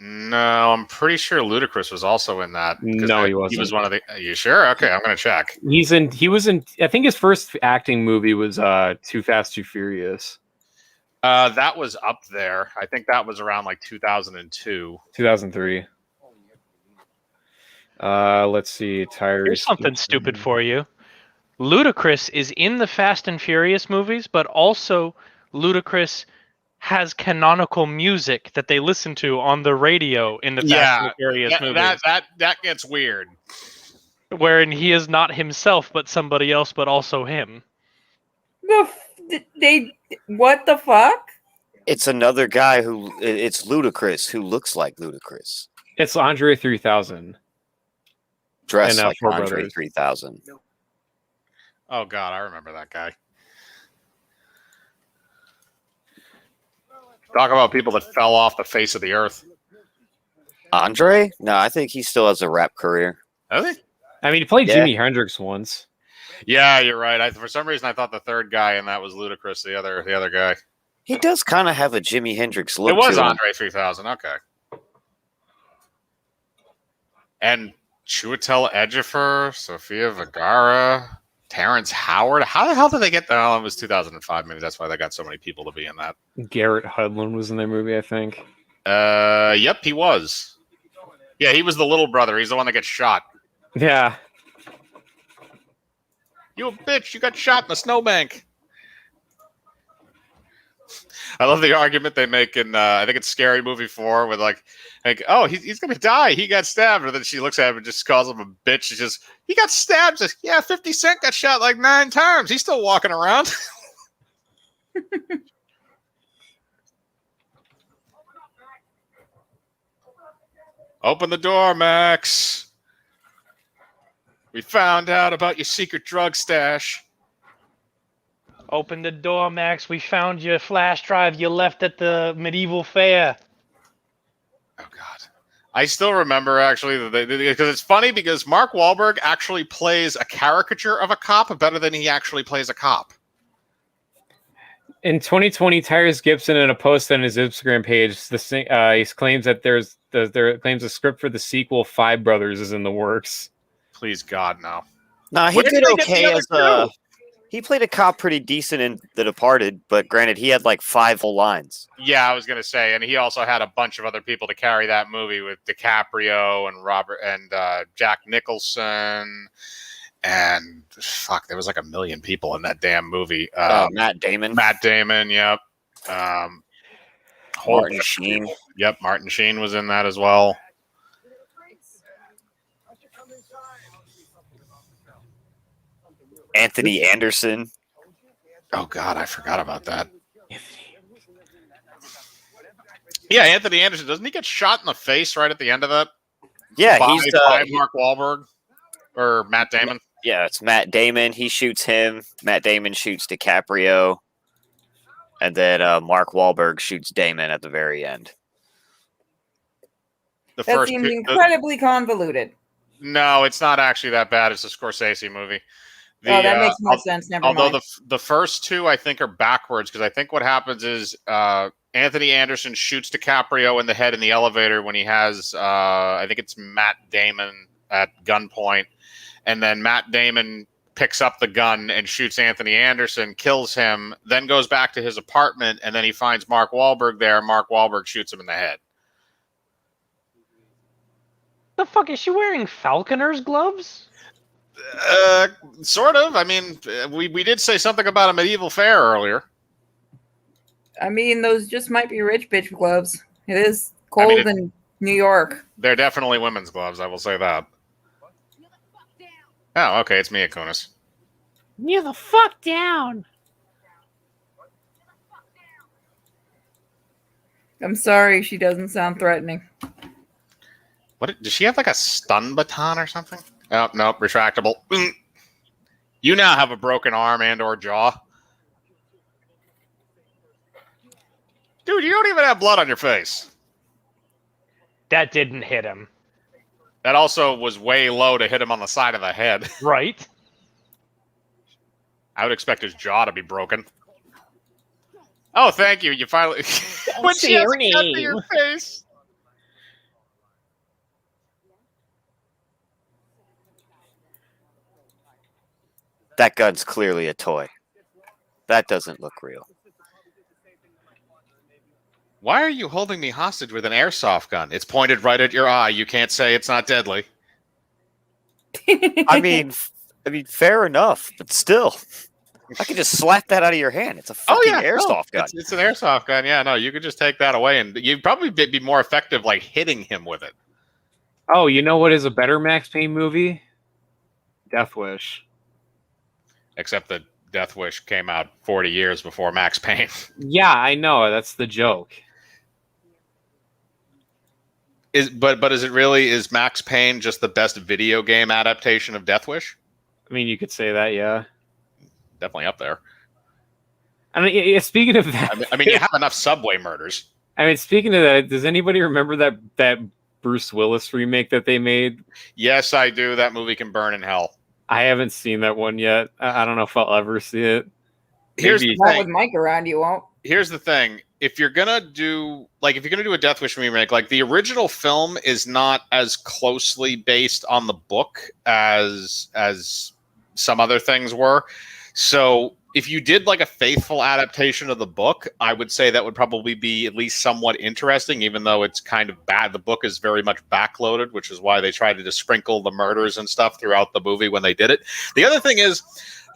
S1: No, I'm pretty sure Ludacris was also in that.
S2: No, he wasn't.
S1: He was one of the. Are you sure? Okay, I'm gonna check.
S2: He was in. I think his first acting movie was Too Fast, Too Furious.
S1: That was up there. I think that was around like 2002,
S2: 2003. Let's see.
S7: Here's something stupid for you. Ludacris is in the Fast and Furious movies, but also Ludacris has canonical music that they listen to on the radio in the Fast and Furious movies.
S1: That gets weird.
S7: Wherein he is not himself, but somebody else, but also him.
S3: What the fuck?
S5: It's another guy it's Ludacris who looks like Ludacris.
S2: It's Andre 3000.
S5: Dressed like Andre 3000.
S1: Oh God, I remember that guy. Talk about people that fell off the face of the earth.
S5: Andre? No, I think he still has a rap career.
S1: Does he?
S2: I mean, he played Jimi Hendrix once.
S1: Yeah, you're right. For some reason, I thought the third guy, and that was Ludacris, the other guy.
S5: He does kind of have a Jimi Hendrix look.
S1: It was Andre 3000. Okay. And Chiwetel Ejiofor, Sofia Vergara, Terrence Howard. How the hell did they get that? Oh, it was 2005. Maybe that's why they got so many people to be in that.
S2: Garrett Hudlin was in their movie, I think.
S1: Yep, he was. Yeah, he was the little brother. He's the one that gets shot.
S2: Yeah.
S1: You a bitch. You got shot in a snowbank. I love the argument they make in, I think it's Scary Movie 4, with like oh, he's going to die. He got stabbed. And then she looks at him and just calls him a bitch. She just, he got stabbed. Says, yeah, 50 Cent got shot like 9 times. He's still walking around. Open the door, Max. We found out about your secret drug stash.
S7: Open the door, Max. We found your flash drive you left at the medieval fair.
S1: Oh, God. I still remember, actually, because it's funny because Mark Walhberg actually plays a caricature of a cop better than he actually plays a cop.
S2: In 2020, Tyrese Gibson, in a post on his Instagram page, he claims that there claims a script for the sequel Five Brothers is in the works.
S1: Please, God, no.
S5: No, he did okay as a... He played a cop pretty decent in The Departed, but granted, he had like 5 full lines.
S1: Yeah, I was going to say, and he also had a bunch of other people to carry that movie with DiCaprio and Robert and Jack Nicholson, and fuck, there was like 1 million people in that damn movie.
S5: Matt Damon.
S1: Matt Damon, yep.
S5: Martin Sheen.
S1: Yep, Martin Sheen was in that as well.
S5: Anthony Anderson.
S1: Oh, God, I forgot about that. Yeah, Anthony Anderson. Doesn't he get shot in the face right at the end of that?
S5: Yeah,
S1: he's Mark Walhberg or Matt Damon.
S5: Yeah, it's Matt Damon. He shoots him. Matt Damon shoots DiCaprio. And then Mark Wahlberg shoots Damon at the very end.
S3: That seems incredibly convoluted.
S1: No, it's not actually that bad. It's a Scorsese movie.
S3: That makes more sense. Never mind.
S1: Although the first two, I think, are backwards, because I think what happens is Anthony Anderson shoots DiCaprio in the head in the elevator when he has, I think it's Matt Damon at gunpoint, and then Matt Damon picks up the gun and shoots Anthony Anderson, kills him, then goes back to his apartment, and then he finds Mark Wahlberg there. Mark Wahlberg shoots him in the head.
S7: The fuck, is she wearing falconer's gloves?
S1: Sort of. I mean, we did say something about a medieval fair earlier.
S3: I mean, those just might be rich bitch gloves. It is cold in New York.
S1: They're definitely women's gloves, I will say that. Oh, okay, it's Mia Kunis.
S8: Kneel the fuck down.
S3: I'm sorry, she doesn't sound threatening.
S1: What? Does she have like a stun baton or something? Oh, no, retractable. You now have a broken arm and or jaw. Dude, you don't even have blood on your face.
S7: That didn't hit him.
S1: That also was way low to hit him on the side of the head.
S7: Right.
S1: I would expect his jaw to be broken. Oh, thank you. You finally... What's your name? To your face?
S5: That gun's clearly a toy. That doesn't look real.
S1: Why are you holding me hostage with an airsoft gun? It's pointed right at your eye. You can't say it's not deadly.
S5: I mean, fair enough, but still, I could just slap that out of your hand. It's a fucking airsoft gun.
S1: It's an airsoft gun. Yeah, no, you could just take that away, and you'd probably be more effective, like hitting him with it.
S2: Oh, you know what is a better Max Payne movie? Death Wish.
S1: Except that Death Wish came out 40 years before Max Payne.
S2: Yeah, I know. That's the joke.
S1: But is Max Payne just the best video game adaptation of Death Wish?
S2: I mean, you could say that, yeah.
S1: Definitely up there.
S2: I mean, speaking of that,
S1: I mean, you have enough subway murders.
S2: I mean, speaking of that, does anybody remember that Bruce Willis remake that they made?
S1: Yes, I do. That movie can burn in hell.
S2: I haven't seen that one yet. I don't know if I'll ever see it.
S1: Here's the
S3: Not
S1: thing.
S3: with Mike around, you won't.
S1: Here's the thing. If you're gonna do a Death Wish remake, like the original film is not as closely based on the book as some other things were. So if you did like a faithful adaptation of the book, I would say that would probably be at least somewhat interesting, even though it's kind of bad. The book is very much backloaded, which is why they tried to just sprinkle the murders and stuff throughout the movie when they did it. The other thing is,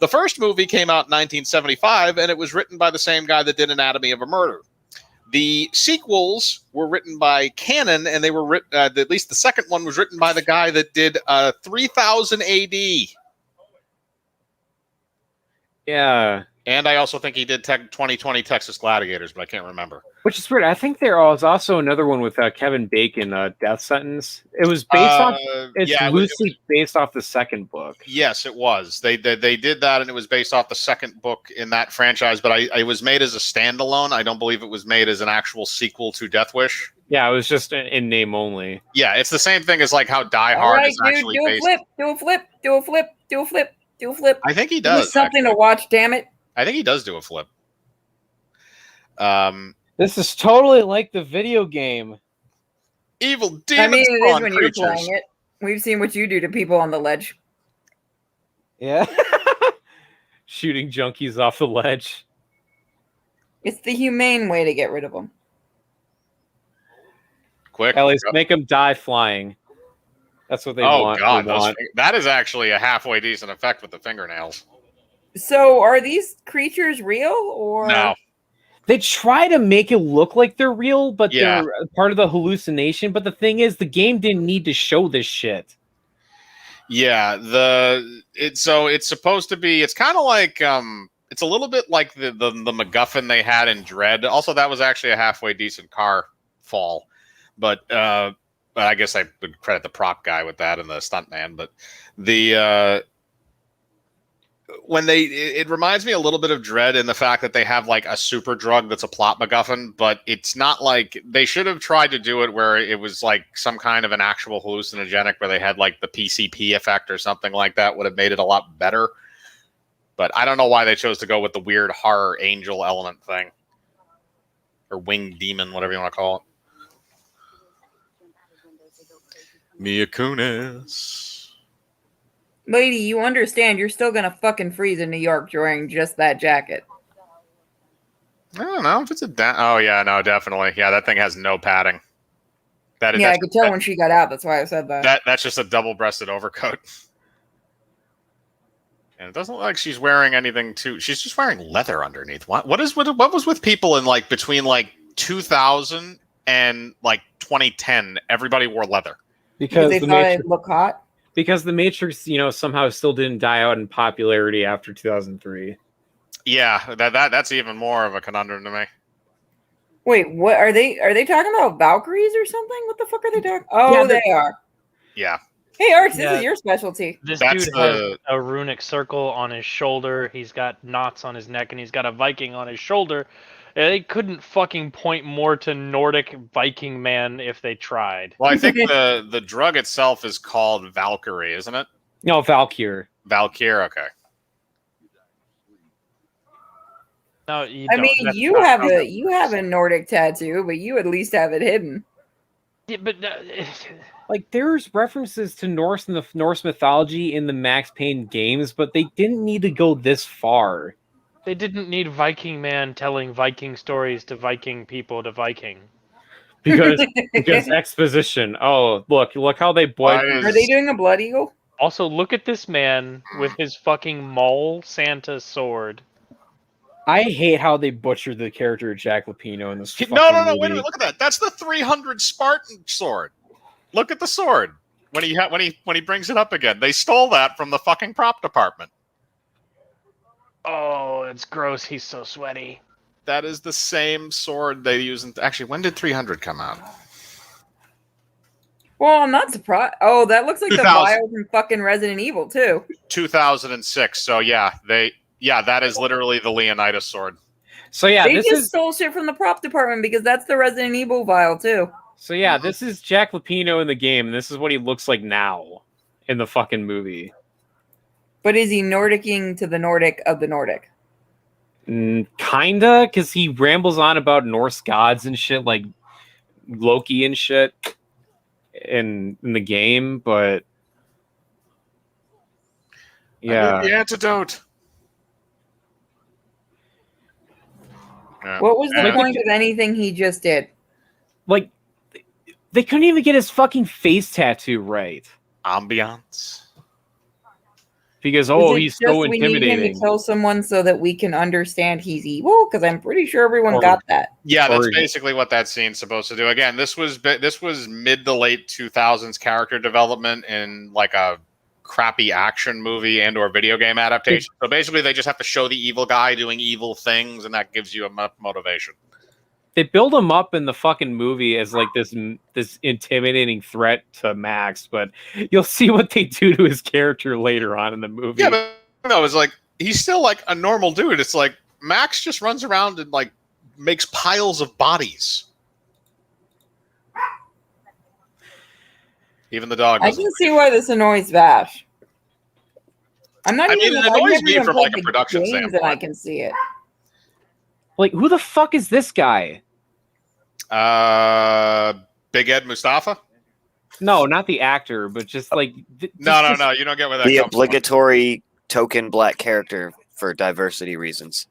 S1: the first movie came out in 1975, and it was written by the same guy that did Anatomy of a Murder. The sequels were written by Cannon, and they were written, at least the second one was written by the guy that did 3000 AD.
S2: Yeah.
S1: And I also think he did 2020 Texas Gladiators, but I can't remember.
S2: Which is weird. I think there was also another one with Kevin Bacon, Death Sentence. It was based off. It's loosely based off the second book.
S1: Yes, it was. They did that, and it was based off the second book in that franchise. But it was made as a standalone. I don't believe it was made as an actual sequel to Death Wish.
S2: Yeah, it was just in name only.
S1: Yeah, it's the same thing as like how Die Hard is actually
S3: do a
S1: based.
S3: flip, do a flip, do a flip, do a flip, do a flip.
S1: I think he
S3: It
S1: does.
S3: was something to watch. Damn it.
S1: I think he does do a flip.
S2: This is totally like the video game.
S1: Evil demons.
S3: I mean, it is when
S1: creatures.
S3: you're playing it. We've seen what you do to people on the ledge.
S2: Yeah. Shooting junkies off the ledge.
S3: It's the humane way to get rid of them.
S1: Quick.
S2: At least make them die flying. That's what they want.
S1: Oh, God.
S2: They want.
S1: That is actually a halfway decent effect with the fingernails.
S3: So, are these creatures real, or
S1: No.
S2: They try to make it look like they're real, but
S1: Yeah.
S2: they're part of the hallucination. But the thing is, the game didn't need to show this shit.
S1: Yeah, it's supposed to be. It's kind of like it's a little bit like the MacGuffin they had in Dread. Also, that was actually a halfway decent car fall, but I guess I would credit the prop guy with that and the stuntman. But it reminds me a little bit of Dread in the fact that they have like a super drug that's a plot MacGuffin, but it's not like they should have tried to do it where it was like some kind of an actual hallucinogenic where they had like the PCP effect or something like that would have made it a lot better. But I don't know why they chose to go with the weird horror angel element thing or winged demon, whatever you want to call it. Mia Kunis.
S3: lady? You understand? You're still gonna fucking freeze in New York wearing just that jacket.
S1: I don't know if it's oh yeah, no, definitely. Yeah, that thing has no padding.
S3: I could tell when she got out. That's why I said that.
S1: That's just a double-breasted overcoat. And it doesn't look like she's wearing anything too. She's just wearing leather underneath. What was with people in like between like 2000 and like 2010? Everybody wore leather
S3: Because they thought it looked hot.
S2: Because the Matrix, somehow still didn't die out in popularity after 2003.
S1: Yeah, that's even more of a conundrum to me.
S3: Wait, what are they? Are they talking about Valkyries or something? What the fuck are they talking? Oh,
S2: Yeah,
S3: they are.
S1: Yeah.
S3: Hey, Arch, this
S7: Yeah.
S3: is your specialty.
S7: This
S1: That's
S7: dude has a runic circle on his shoulder. He's got knots on his neck, and he's got a Viking on his shoulder. They couldn't fucking point more to Nordic Viking man if they tried.
S1: Well, I think the drug itself is called Valkyrie, isn't it?
S2: No, Valkyr.
S1: Valkyr, okay.
S7: No, you
S3: I
S7: don't.
S3: mean,
S7: That's
S3: you
S7: not-
S3: have a Nordic tattoo, but you at least have it hidden.
S7: Yeah, but
S2: Like, there's references to Norse and the Norse mythology in the Max Payne games, but they didn't need to go this far.
S7: they didn't need Viking man telling Viking stories to Viking people to Viking.
S2: Because exposition. Oh, look how they boil.
S1: Why is-
S3: Are they doing a Blood Eagle?
S7: Also, look at this man with his fucking mole Santa sword.
S2: I hate how they butchered the character of Jack Lapino in this.
S1: No,
S2: fucking
S1: wait a
S2: movie.
S1: minute. Look at that. That's the 300 Spartan sword. Look at the sword. When he brings it up again, they stole that from the fucking prop department.
S7: Oh, it's gross. He's so sweaty.
S1: That is the same sword they use. Actually, when did 300 come out?
S3: Well, I'm not surprised. Oh, that looks like the
S1: 2000.
S3: vial from fucking Resident Evil too.
S1: 2006. So yeah, that is literally the Leonidas sword.
S2: So yeah,
S3: They
S2: this
S3: just
S2: is
S3: stole shit from the prop department because that's the Resident Evil vial too.
S2: so yeah, this is Jack Lapino in the game, and this is what he looks like now in the fucking movie.
S3: But is he Nordicing to the Nordic of the Nordic?
S2: Kinda, because he rambles on about Norse gods and shit, like Loki and shit in the game, but
S1: I need the antidote. Yeah.
S3: What was the
S1: Yeah.
S3: point of anything he just did?
S2: like they couldn't even get his fucking face tattoo right
S1: Ambiance.
S2: because
S3: Is it
S2: he's
S3: just
S2: so
S3: we need him
S2: intimidating.
S3: to kill someone so that we can understand he's evil? Because I'm pretty sure everyone
S2: Or-
S3: got that.
S1: Yeah, that's
S2: Or-
S1: basically what that scene's supposed to do. Again, this was mid to late 2000s character development in like a crappy action movie and or video game adaptation. So basically, they just have to show the evil guy doing evil things, and that gives you a motivation.
S2: They build him up in the fucking movie as like this intimidating threat to Max, but you'll see what they do to his character later on in the movie.
S1: Yeah, but no, it's like he's still like a normal dude. It's like Max just runs around and like makes piles of bodies. Even the dog.
S3: I
S1: doesn't.
S3: can see why this annoys Vash. I'm not
S1: I mean,
S3: even.
S1: it
S3: I've
S1: annoys
S3: never
S1: me
S3: even
S1: from,
S3: played
S1: like, a
S3: the
S1: production
S3: games, and I
S1: standpoint.
S3: can see it.
S2: Like, who the fuck is this guy?
S1: Big Ed Mustafa?
S2: No, not the actor, but just like
S1: No. You don't get where that
S5: The
S1: comes from.
S5: obligatory token black character for diversity reasons.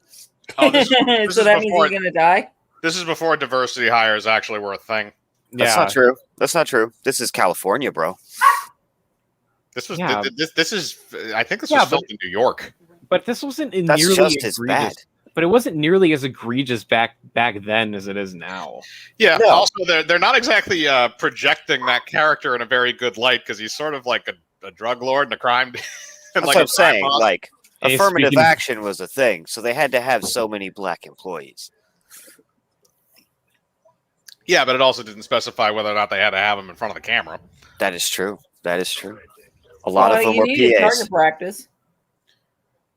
S1: Oh, this
S3: So
S1: is
S3: that means
S1: before-
S3: he's gonna die.
S1: This is before diversity hires actually were a thing.
S5: That's not true. That's not true. This is California, bro.
S1: This was
S2: Yeah.
S1: this is I think this
S2: Yeah,
S1: was filmed in New York.
S2: But this wasn't
S5: That's
S2: nearly
S5: just as
S2: egregious.
S5: bad.
S2: But it wasn't nearly as egregious back then as it is now.
S1: Yeah.
S5: No.
S1: Also, they're not exactly projecting that character in a very good light because he's sort of like a drug lord and a crime. and
S5: That's
S1: like
S5: what
S1: a
S5: I'm saying.
S1: crime boss.
S5: Like
S2: Hey,
S5: affirmative
S2: speaking-
S5: action was a thing, so they had to have so many black employees.
S1: Yeah, but it also didn't specify whether or not they had to have him in front of the camera.
S5: That is true. That is true. A lot of them
S3: you
S5: were
S3: need
S5: PAs.
S3: target practice.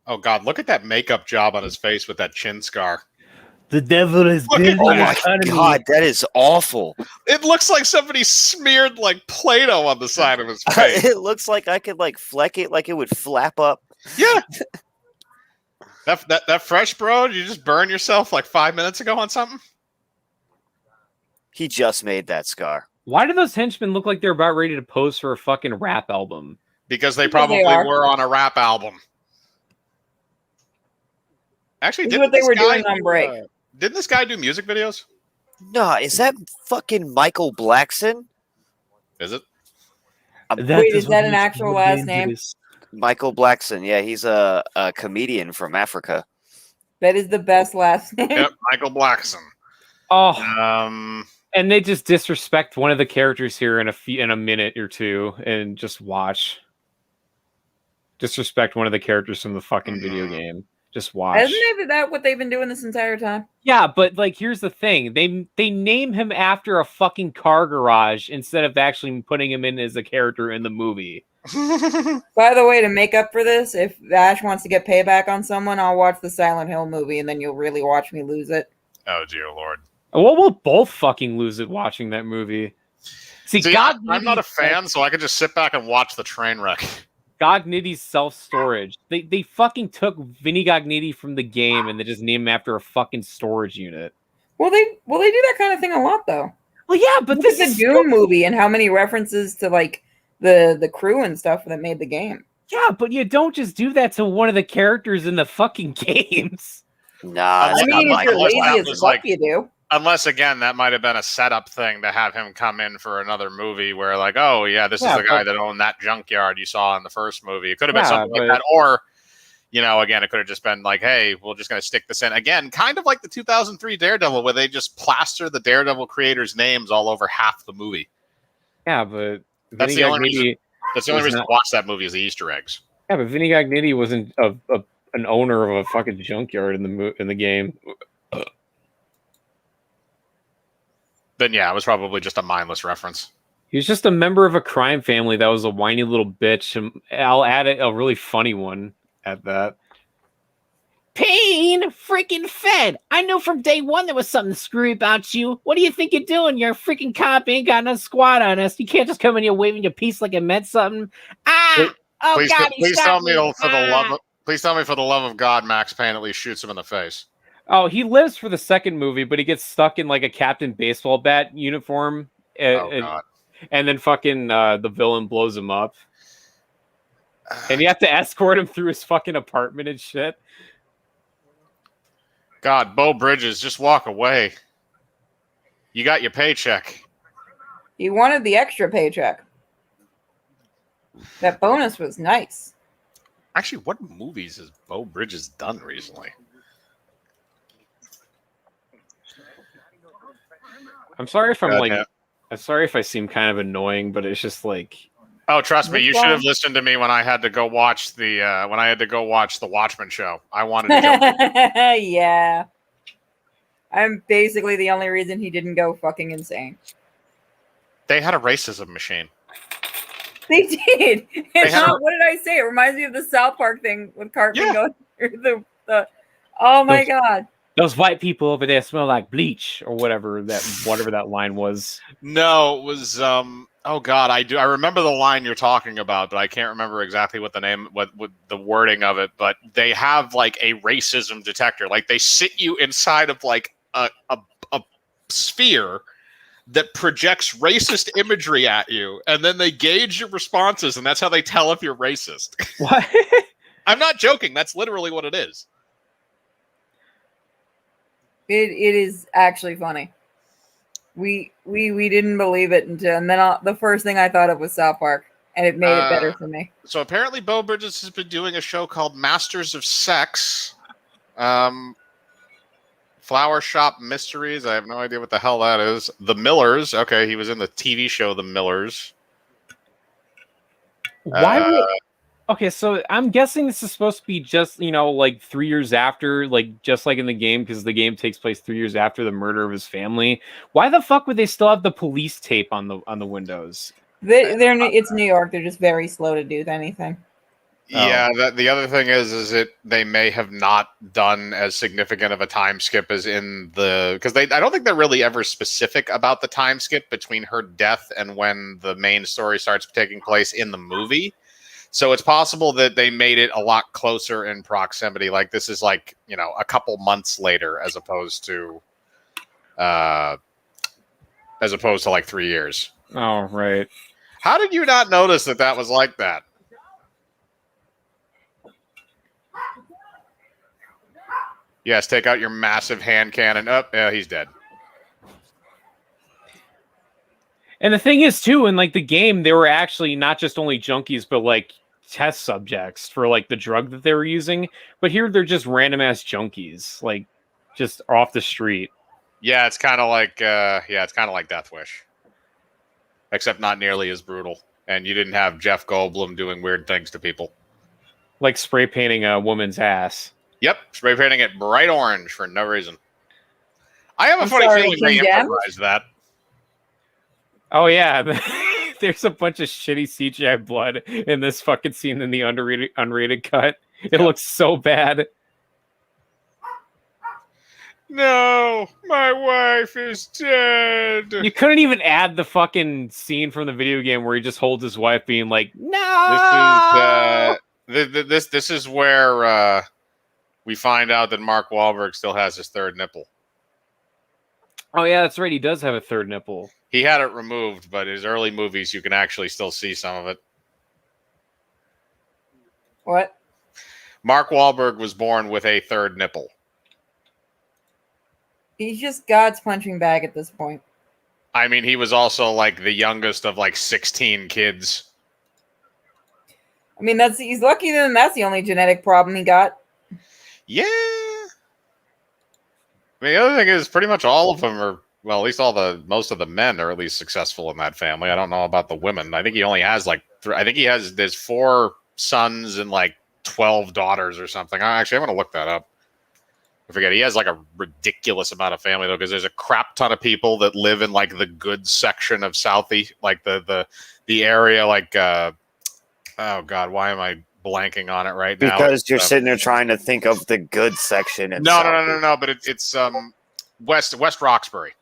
S1: Oh God, look at that makeup job on his face with that chin scar.
S2: The devil is
S1: Look at
S5: Oh my god, that is awful.
S1: It looks like somebody smeared like Play-Doh on the side of his face.
S5: It looks like I could like fleck it, like it would flap up.
S1: Yeah. That fresh, bro? Did you just burn yourself like 5 minutes ago on something?
S5: He just made that scar.
S2: Why do those henchmen look like they're about ready to pose for a fucking rap album?
S1: Because they
S3: Because they
S1: probably
S3: are.
S1: were on a rap album. Actually,
S3: This is
S1: didn't
S3: what they
S1: this
S3: were
S1: guy
S3: doing on break.
S1: didn't this guy do music videos?
S5: No, is that fucking Michael Blackson?
S1: Is it?
S3: Wait, is that an actual last name?
S5: Michael Blackson, yeah, he's a comedian from Africa.
S3: That is the best last name.
S1: Yep, Michael Blackson.
S2: Oh,
S1: And
S2: they just disrespect one of the characters here in a minute or two, and just watch. Disrespect one of the characters from the fucking video game. Just watch.
S3: Isn't that what they've been doing this entire time?
S2: Yeah, but like, here's the thing: they name him after a fucking car garage instead of actually putting him in as a character in the movie.
S3: By the way, to make up for this, if Ash wants to get payback on someone, I'll watch the Silent Hill movie, and then you'll really watch me lose it.
S1: Oh dear Lord.
S2: Well, we'll both fucking lose it watching that movie. See, God,
S1: I'm not a fan, so I could just sit back and watch the train wreck.
S2: Gognitti's self-storage. They fucking took Vinny Gognitti from the game and they just named him after a fucking storage unit.
S3: Well, they do that kind of thing a lot, though.
S2: Well, yeah, but
S3: Look
S2: this
S3: at
S2: is
S3: the Doom movie and how many references to like the crew and stuff that made the game.
S2: Yeah, but you don't just do that to one of the characters in the fucking games.
S5: Nah,
S3: I
S5: it's not
S3: mean, if you're
S5: Michael
S3: lazy
S1: Blackson
S3: as
S1: was
S3: fuck,
S1: like-
S3: you do.
S1: Unless, again, that might have been a setup thing to have him come in for another movie where, like, oh, yeah, this is the guy that owned that junkyard you saw in the first movie. It could have been something like that. Or, you know, again, it could have just been like, hey, we're just going to stick this in. Again, kind of like the 2003 Daredevil, where they just plaster the Daredevil creators' names all over half the movie.
S2: Yeah, but
S1: that's the only reason to watch that movie is the Easter eggs.
S2: Yeah, but Vinny Gognitti wasn't an owner of a fucking junkyard in the game.
S1: Then yeah, it was probably just a mindless reference.
S2: He was just a member of a crime family that was a whiny little bitch, and I'll add a really funny one at that.
S8: Payne freaking Fed. I knew from day one there was something screwy about you. What do you think you're doing? You're a freaking cop. Ain't got no squad on us. You can't just come in here waving your piece like it meant something.
S1: Please tell me for the love of God, Max Payne at least shoots him in the face.
S2: Oh, he lives for the second movie, but he gets stuck in like a Captain Baseball Bat uniform.
S1: God.
S2: And then fucking the villain blows him up. And you have to escort him through his fucking apartment and shit.
S1: God, Beau Bridges, just walk away. You got your paycheck.
S3: He wanted the extra paycheck. That bonus was nice.
S1: Actually, what movies has Beau Bridges done recently?
S2: I'm sorry if I'm sorry if I seem kind of annoying, but it's just like.
S1: Oh, trust me, you should have listened to me when I had to go watch the Watchmen show. I wanted to go.
S3: Yeah. I'm basically the only reason he didn't go fucking insane.
S1: They had a racism machine.
S3: They did. What did I say? It reminds me of the South Park thing with Cartman going through the. Oh my God.
S2: Those white people over there smell like bleach or whatever that line was.
S1: No, it was oh God, I remember the line you're talking about, but I can't remember exactly what the wording of it. But they have like a racism detector. Like they sit you inside of like a sphere that projects racist imagery at you, and then they gauge your responses, and that's how they tell if you're racist.
S2: What?
S1: I'm not joking. That's literally what it is.
S3: It is actually funny. We didn't believe it and then the first thing I thought of was South Park, and it made it better for me.
S1: So apparently, Beau Bridges has been doing a show called Masters of Sex, Flower Shop Mysteries. I have no idea what the hell that is. The Millers. Okay, he was in the TV show The Millers.
S2: Okay, so I'm guessing this is supposed to be just, like 3 years after, like just like in the game, because the game takes place 3 years after the murder of his family. Why the fuck would they still have the police tape on the windows?
S3: It's New York. They're just very slow to do anything.
S1: Yeah, the other thing is they may have not done as significant of a time skip as in because I don't think they're really ever specific about the time skip between her death and when the main story starts taking place in the movie. So it's possible that they made it a lot closer in proximity. Like this is like, a couple months later as opposed to like 3 years.
S2: Oh, right.
S1: How did you not notice that was like that? Yes, take out your massive hand cannon. Oh, yeah, he's dead.
S2: And the thing is, too, in like the game, they were actually not just only junkies, but like test subjects for like the drug that they were using. But here they're just random ass junkies, like just off the street.
S1: Yeah, it's kind of like Death Wish, except not nearly as brutal. And you didn't have Jeff Goldblum doing weird things to people,
S2: like spray painting a woman's ass.
S1: Yep, spray painting it bright orange for no reason. I have a funny feeling they improvised that.
S2: Oh yeah, there's a bunch of shitty CGI blood in this fucking scene in the unrated cut. It looks so bad.
S1: No, my wife is dead.
S2: You couldn't even add the fucking scene from the video game where he just holds his wife being like, no!
S1: This is where we find out that Mark Walhberg still has his third nipple.
S2: Oh yeah, that's right. He does have a third nipple.
S1: He had it removed, but his early movies, you can actually still see some of it.
S3: What?
S1: Mark Walhberg was born with a third nipple.
S3: He's just God's punching bag at this point.
S1: I mean, he was also like the youngest of like 16 kids.
S3: I mean, he's lucky then that's the only genetic problem he got.
S1: Yeah. I mean, the other thing is pretty much all of them are, well, at least most of the men are at least successful in that family. I don't know about the women. I think he only has like, there's 4 sons and like 12 daughters or something. Actually, I'm going to look that up. I forget. He has like a ridiculous amount of family though, because there's a crap ton of people that live in like the good section of Southie, like the area, like, oh God, why am I blanking on it right now?
S5: Because you're sitting there trying to think of the good section.
S1: No. But it's West Roxbury.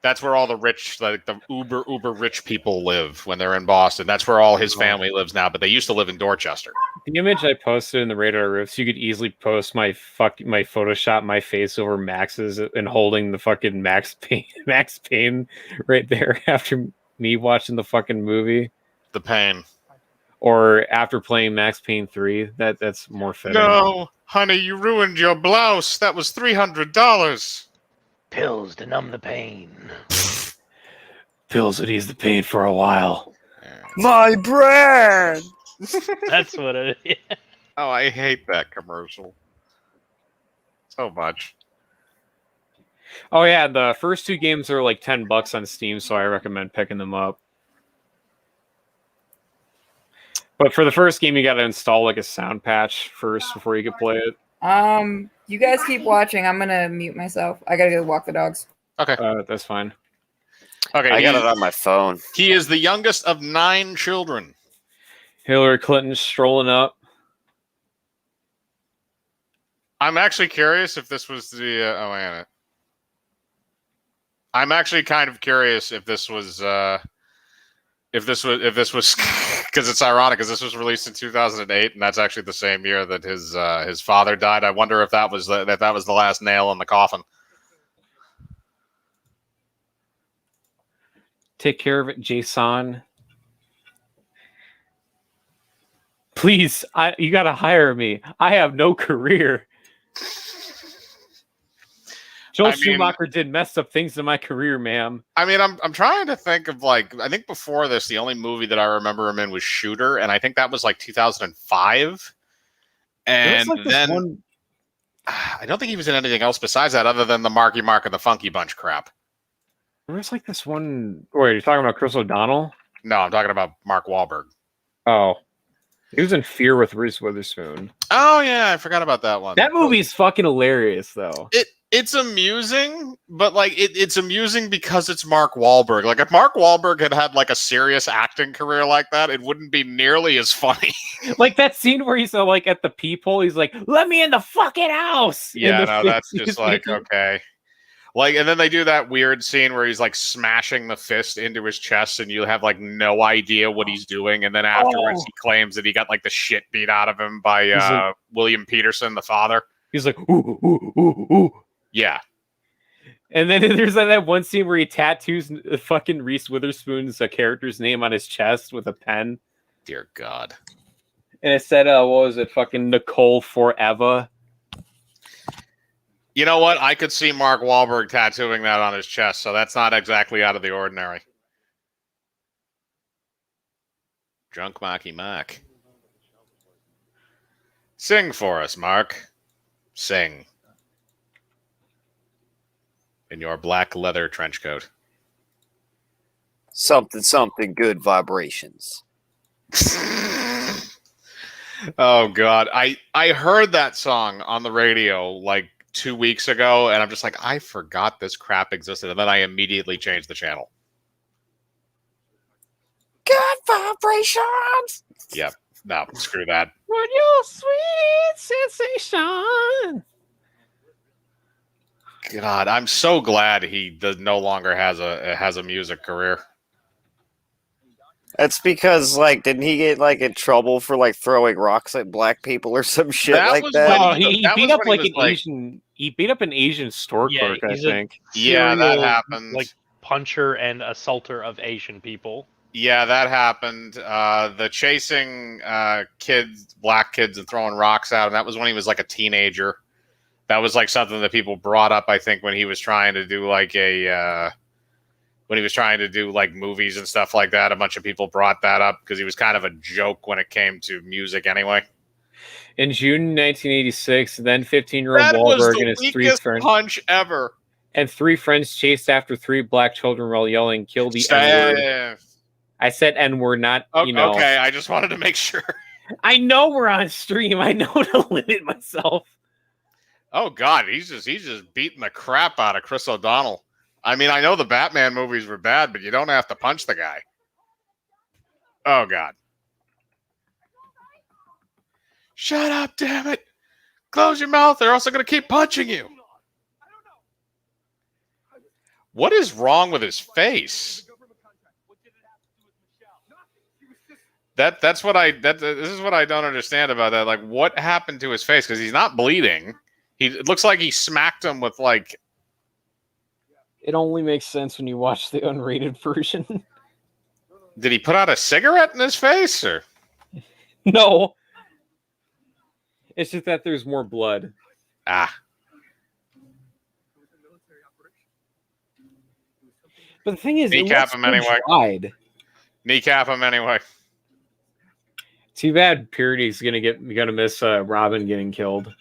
S1: That's where all the rich, like the uber rich people live when they're in Boston. That's where all his family lives now. But they used to live in Dorchester.
S2: The image I posted in the Rated R Riffs, you could easily post my Photoshop my face over Max's and holding the fucking Max Payne right there after me watching the fucking movie.
S1: The pain.
S2: Or after playing Max Payne 3, that's more fitting.
S1: No, honey, you ruined your blouse. That was $300.
S7: Pills to numb the pain.
S2: Pills would ease the pain for a while.
S5: My brand.
S7: That's what it is.
S1: Oh, I hate that commercial so much.
S2: Oh yeah, the first 2 games are like $10 on Steam, so I recommend picking them up. But for the first game, you got to install like a sound patch first before you can play it.
S3: You guys keep watching. I'm gonna mute myself. I gotta go walk the dogs.
S1: Okay,
S2: that's fine.
S1: Okay,
S5: I got it on my phone.
S1: He is the youngest of 9 children.
S2: Hillary Clinton strolling up.
S1: I'm actually curious if this was the. I'm actually kind of curious if this was. If this was because it's ironic because this was released in 2008 and that's actually the same year that his father died. I wonder if that was the last nail in the coffin.
S2: Take care of it, Jason. Please, you gotta hire me. I have no career. Joel Schumacher did messed up things in my career, ma'am.
S1: I mean, I'm trying to think of like I think before this, the only movie that I remember him in was Shooter, and I think that was like 2005. And like then I don't think he was in anything else besides that, other than the Marky Mark and the Funky Bunch crap.
S2: There was like this one. Wait, you're talking about Chris O'Donnell?
S1: No, I'm talking about Mark Walhberg.
S2: Oh, he was in Fear with Reese Witherspoon.
S1: Oh yeah, I forgot about that one.
S2: That movie's fucking hilarious, though.
S1: It's amusing, but like it's amusing because it's Mark Walhberg. Like if Mark Walhberg had like a serious acting career like that, it wouldn't be nearly as funny.
S2: Like that scene where he's like at the peephole, he's like, "Let me in the fucking house."
S1: Yeah, no, that's just like okay. Like, and then they do that weird scene where he's like smashing the fist into his chest, and you have like no idea what he's doing. And then afterwards, he claims that he got like the shit beat out of him by William Peterson, the father.
S2: He's like, "Ooh, ooh, ooh, ooh."
S1: Yeah.
S2: And then there's that one scene where he tattoos fucking Reese Witherspoon's character's name on his chest with a pen.
S1: Dear God.
S2: And it said, what was it? Fucking Nicole Forever.
S1: You know what? I could see Mark Walhberg tattooing that on his chest, so that's not exactly out of the ordinary. Drunk Marky Mark. Sing for us, Mark. Sing. In your black leather trench coat.
S5: Something good vibrations.
S1: Oh God. I heard that song on the radio like 2 weeks ago, and I'm just like, I forgot this crap existed, and then I immediately changed the channel.
S5: Good vibrations.
S1: Yep. No, screw that.
S8: What your sweet sensation.
S1: God, I'm so glad he no longer has a music career.
S5: That's because, like, didn't he get like in trouble for like throwing rocks at black people or some shit like that?
S2: Oh, he beat up like an Asian. He beat up an Asian store clerk, I think.
S1: Yeah, that happened.
S7: Like puncher and assaulter of Asian people.
S1: Yeah, that happened. The chasing black kids and throwing rocks at him. That was when he was like a teenager. That was like something that people brought up, I think, when he was trying to do like movies and stuff like that. A bunch of people brought that up because he was kind of a joke when it came to music anyway.
S2: In June 1986, then 15-year-old
S1: That was
S2: Walhberg
S1: the
S2: and his three
S1: weakest
S2: friends
S1: punch ever.
S2: and 3 friends chased after 3 black children while yelling, "Kill the N-word." I said N-word, not,
S1: Okay, I just wanted to make sure.
S2: I know we're on stream. I know to limit myself.
S1: Oh God, he's just beating the crap out of Chris O'Donnell. I mean, I know the Batman movies were bad, but you don't have to punch the guy. Oh God. Shut up, damn it. Close your mouth, they're also going to keep punching you. What is wrong with his face? This is what I don't understand about that. Like, what happened to his face? Because he's not bleeding. It looks like he smacked him with like.
S2: It only makes sense when you watch the unrated version.
S1: Did he put out a cigarette in his face, or?
S2: No. It's just that there's more blood.
S1: Ah.
S2: But the thing is,
S1: kneecap him anyway.
S2: Wide.
S1: Kneecap him anyway.
S2: Too bad Purity's gonna miss Robin getting killed.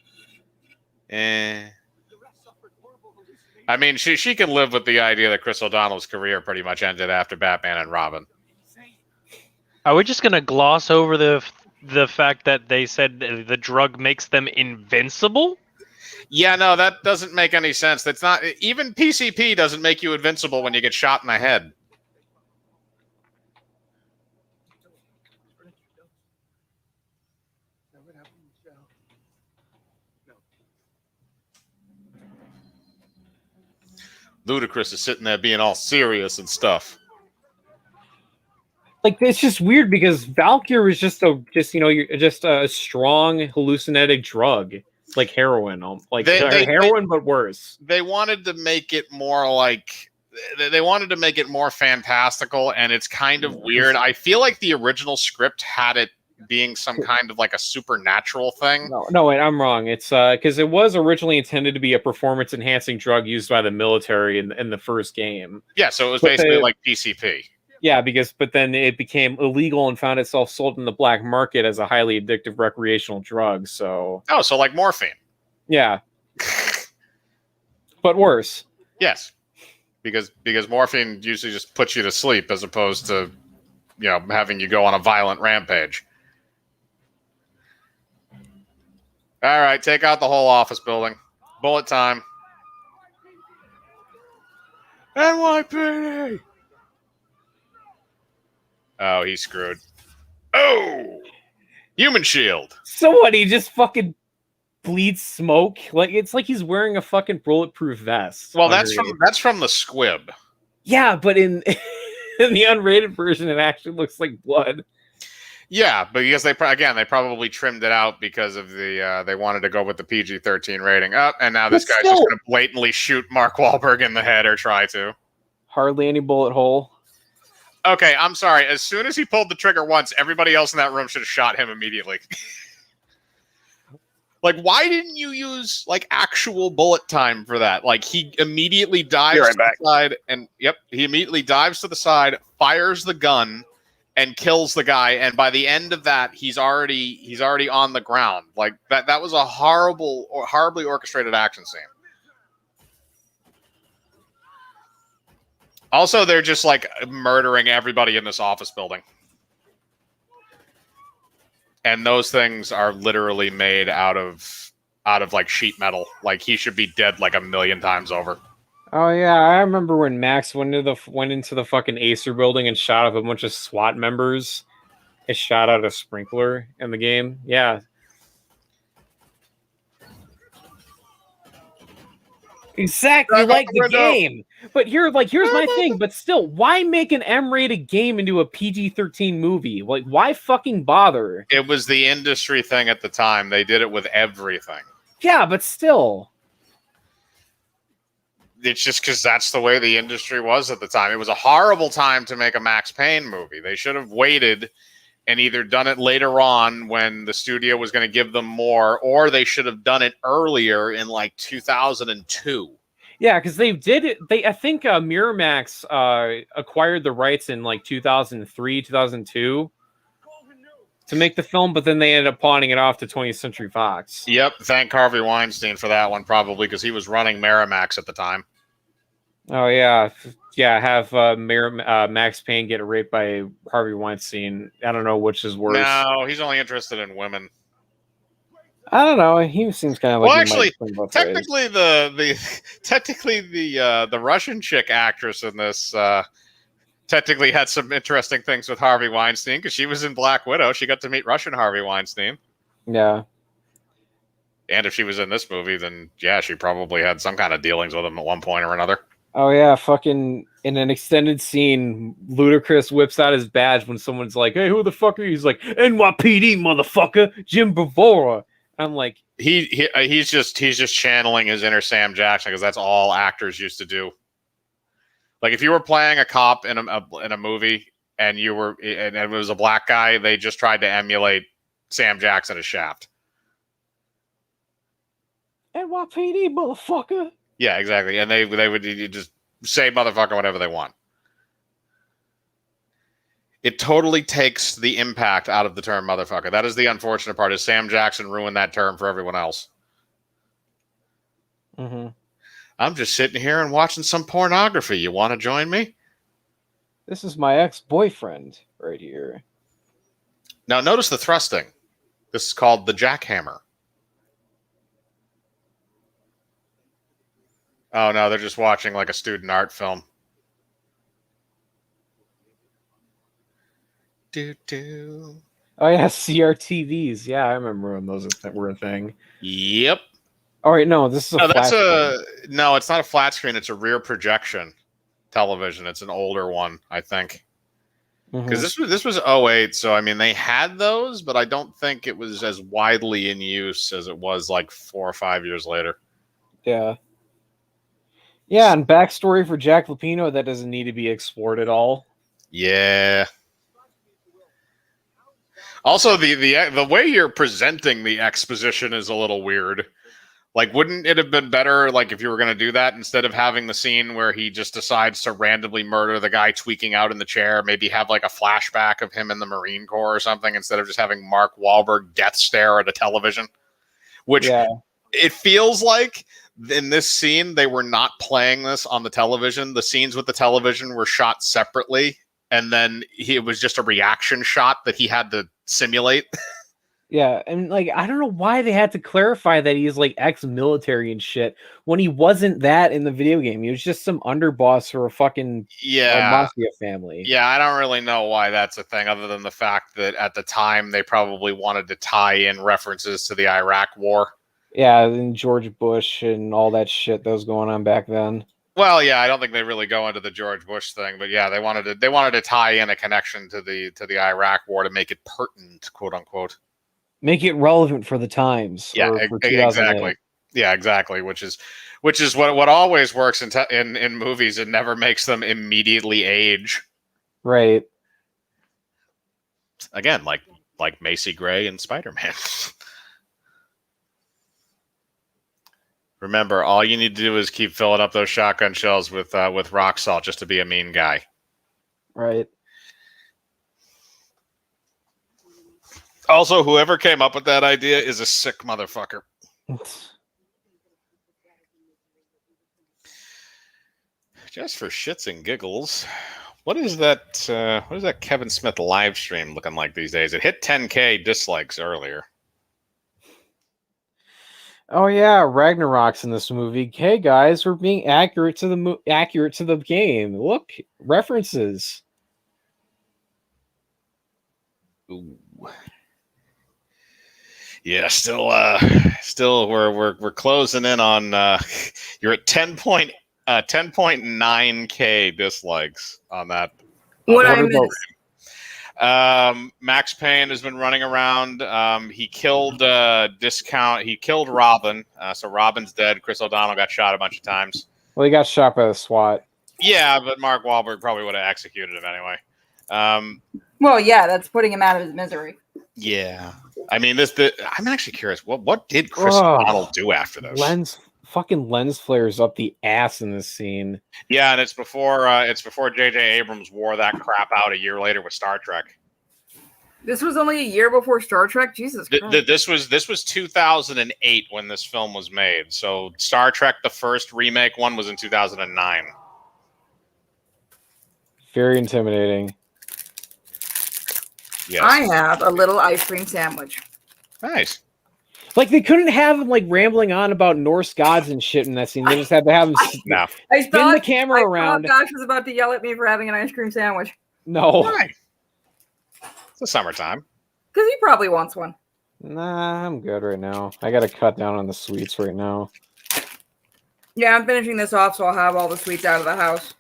S1: I mean, she can live with the idea that Chris O'Donnell's career pretty much ended after Batman and Robin.
S7: Are we just gonna gloss over the fact that they said the drug makes them invincible?
S1: Yeah, no, that doesn't make any sense. That's not even PCP doesn't make you invincible when you get shot in the head. Ludacris is sitting there being all serious and stuff.
S2: Like, it's just weird because Valkyr is just a strong hallucinogenic drug, like heroin, heroin, but worse.
S1: They wanted to make it more like they wanted to make it more fantastical, and it's kind of weird. I feel like the original script had it being some kind of like a supernatural thing.
S2: No, wait, I'm wrong. It's because it was originally intended to be a performance-enhancing drug used by the military in the first game.
S1: Yeah, so it was basically like PCP.
S2: Yeah, but then it became illegal and found itself sold in the black market as a highly addictive recreational drug. So
S1: like morphine.
S2: Yeah, but worse.
S1: Yes, because morphine usually just puts you to sleep as opposed to having you go on a violent rampage. All right, take out the whole office building. Bullet time. NYPD. Oh, he's screwed. Oh, human shield.
S2: So what? He just fucking bleeds smoke. Like, it's like he's wearing a fucking bulletproof vest.
S1: Well, that's from the squib.
S2: Yeah, but in the unrated version, it actually looks like blood.
S1: Yeah, but because they probably trimmed it out because of they wanted to go with the PG-13 rating. And now this guy's just going to blatantly shoot Mark Walhberg in the head, or try to.
S2: Hardly any bullet hole.
S1: Okay, I'm sorry. As soon as he pulled the trigger once, everybody else in that room should have shot him immediately. Like, why didn't you use like actual bullet time for that? Like, he immediately dives to the side, and he immediately dives to the side, fires the gun, and kills the guy. And by the end of that, he's already on the ground. Like that was a horribly orchestrated action scene. Also, they're just like murdering everybody in this office building. And those things are literally made out of like sheet metal. Like, he should be dead like 1,000,000 times over.
S2: Oh yeah, I remember when Max went into the fucking Acer building and shot up a bunch of SWAT members. It shot out a sprinkler in the game. Yeah. Exactly like the game. But here's my thing. But still, why make an M-rated game into a PG-13 movie? Like, why fucking bother?
S1: It was the industry thing at the time. They did it with everything.
S2: Yeah, but still.
S1: It's just because that's the way the industry was at the time. It was a horrible time to make a Max Payne movie. They should have waited and either done it later on when the studio was going to give them more, or they should have done it earlier in like 2002.
S2: Yeah, because they did it. I think Miramax acquired the rights in like 2003, 2002 to make the film, but then they ended up pawning it off to 20th Century Fox.
S1: Yep, thank Harvey Weinstein for that one, probably, because he was running Miramax at the time.
S2: Oh yeah, have Max Payne get raped by Harvey Weinstein. I don't know which is worse.
S1: No, he's only interested in women.
S2: I don't know. He seems kind of like.
S1: Well, actually, technically the Russian chick actress in this technically had some interesting things with Harvey Weinstein, because she was in Black Widow. She got to meet Russian Harvey Weinstein.
S2: Yeah.
S1: And if she was in this movie, then yeah, she probably had some kind of dealings with him at one point or another.
S2: Oh yeah, fucking in an extended scene, Ludacris whips out his badge when someone's like, "Hey, who the fuck are you?" He's like, "NYPD, motherfucker, Jim Bavora." I'm like,
S1: he's just channeling his inner Sam Jackson, because that's all actors used to do. Like if you were playing a cop in a movie and it was a black guy, they just tried to emulate Sam Jackson as Shaft.
S2: NYPD, motherfucker.
S1: Yeah, exactly. And they would just say motherfucker whatever they want. It totally takes the impact out of the term motherfucker. That is the unfortunate part, is Sam Jackson ruined that term for everyone else.
S2: Mm-hmm.
S1: I'm just sitting here and watching some pornography. You want to join me?
S2: This is my ex-boyfriend right here.
S1: Now notice the thrusting. This is called the jackhammer. Oh no, they're just watching like a student art film. Do.
S2: Oh yeah, CRTVs. Yeah, I remember when those were a thing.
S1: Yep.
S2: All right, no, this is a.
S1: No, it's not a flat screen. It's a rear projection television. It's an older one, I think. Because this was 2008, so I mean they had those, but I don't think it was as widely in use as it was like 4 or 5 years later.
S2: Yeah. Yeah, and backstory for Jack Lupino that doesn't need to be explored at all.
S1: Yeah. Also, the way you're presenting the exposition is a little weird. Like, wouldn't it have been better, like, if you were going to do that, instead of having the scene where he just decides to randomly murder the guy tweaking out in the chair, maybe have, like, a flashback of him in the Marine Corps or something, instead of just having Mark Walhberg death stare at a television? Which, it feels like, in this scene, they were not playing this on the television. The scenes with the television were shot separately, and then it was just a reaction shot that he had to simulate.
S2: Yeah, and like I don't know why they had to clarify that he's like ex-military and shit when he wasn't that in the video game. He was just some underboss for a fucking mafia family.
S1: Yeah, I don't really know why that's a thing, other than the fact that at the time they probably wanted to tie in references to the Iraq War.
S2: Yeah, and George Bush and all that shit that was going on back then.
S1: Well, yeah, I don't think they really go into the George Bush thing, but yeah, they wanted to tie in a connection to the Iraq War to make it pertinent, quote unquote.
S2: Make it relevant for the times.
S1: Yeah, exactly. Yeah, exactly. Which is what always works in movies. It never makes them immediately age.
S2: Right.
S1: Again, like Macy Gray and Spider-Man. Remember, all you need to do is keep filling up those shotgun shells with rock salt just to be a mean guy.
S2: Right.
S1: Also, whoever came up with that idea is a sick motherfucker. Just for shits and giggles, what is that Kevin Smith live stream looking like these days? It hit 10K dislikes earlier.
S2: Oh yeah, Ragnarok's in this movie. Hey guys, we're being accurate to the game. Look, references.
S1: Ooh. Yeah, still we're closing in on you're at 10.9K dislikes on that.
S3: What I missed?
S1: Max Payne has been running around. He killed He killed Robin. So Robin's dead. Chris O'Donnell got shot a bunch of times.
S2: Well, he got shot by the SWAT.
S1: Yeah, but Mark Walhberg probably would have executed him anyway.
S3: Well, yeah, that's putting him out of his misery.
S1: Yeah. I mean, I'm actually curious. What did Chris O'Donnell do after this?
S2: Lens flares up the ass in this scene.
S1: Yeah, and it's before J.J. Abrams wore that crap out a year later with Star Trek.
S3: This was only a year before Star Trek? Jesus Christ.
S1: This was 2008 when this film was made. So Star Trek, the first remake one, was in 2009.
S2: Very intimidating.
S1: Yes.
S3: I have a little ice cream sandwich.
S1: Nice.
S2: Like, they couldn't have him, like, rambling on about Norse gods and shit in that scene. They just had to have him
S1: No.
S2: spin the camera around.
S3: Josh was about to yell at me for having an ice cream sandwich.
S2: No.
S1: Why? It's the summertime.
S3: Because he probably wants one.
S2: Nah, I'm good right now. I gotta cut down on the sweets right now.
S3: Yeah, I'm finishing this off, so I'll have all the sweets out of the house.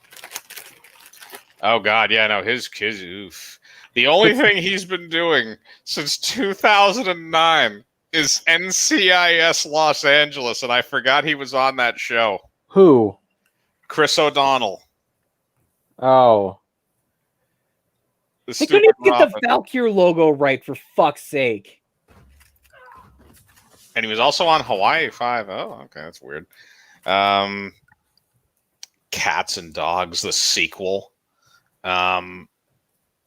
S1: Oh, God. Yeah, no, his kids, oof. The only thing he's been doing since 2009 is NCIS Los Angeles, and I forgot he was on that show.
S2: Who?
S1: Chris O'Donnell.
S2: Oh.
S1: The
S2: They couldn't even get the Valkyr logo right, for fuck's sake.
S1: And he was also on Hawaii 5. Oh, okay, that's weird. Cats and Dogs, the sequel.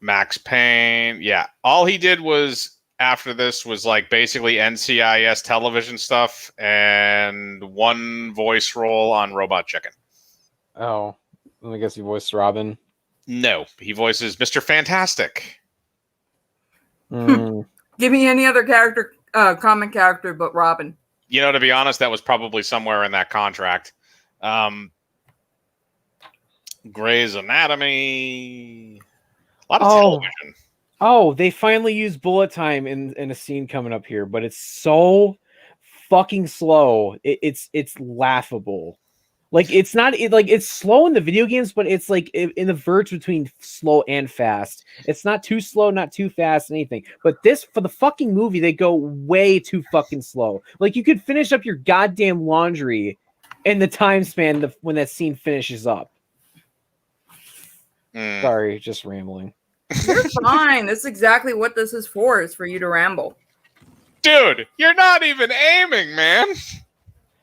S1: Max Payne. Yeah, all he did was after this was like basically NCIS television stuff and one voice role on Robot Chicken.
S2: Oh, I guess he voiced Robin.
S1: No, he voices Mr. Fantastic.
S2: Mm.
S3: Give me any other character, common character, but Robin.
S1: You know, to be honest, that was probably somewhere in that contract. Grey's Anatomy. A lot of television.
S2: Oh, they finally used bullet time in a scene coming up here, but it's so fucking slow. It's laughable. Like, it's not it's slow in the video games, but it's like in the verge between slow and fast. It's not too slow, not too fast, anything. But this, for the fucking movie, they go way too fucking slow. Like, you could finish up your goddamn laundry in the time span when that scene finishes up. Sorry, just rambling.
S3: You're fine. That's exactly what this is for you to ramble.
S1: Dude, you're not even aiming, man.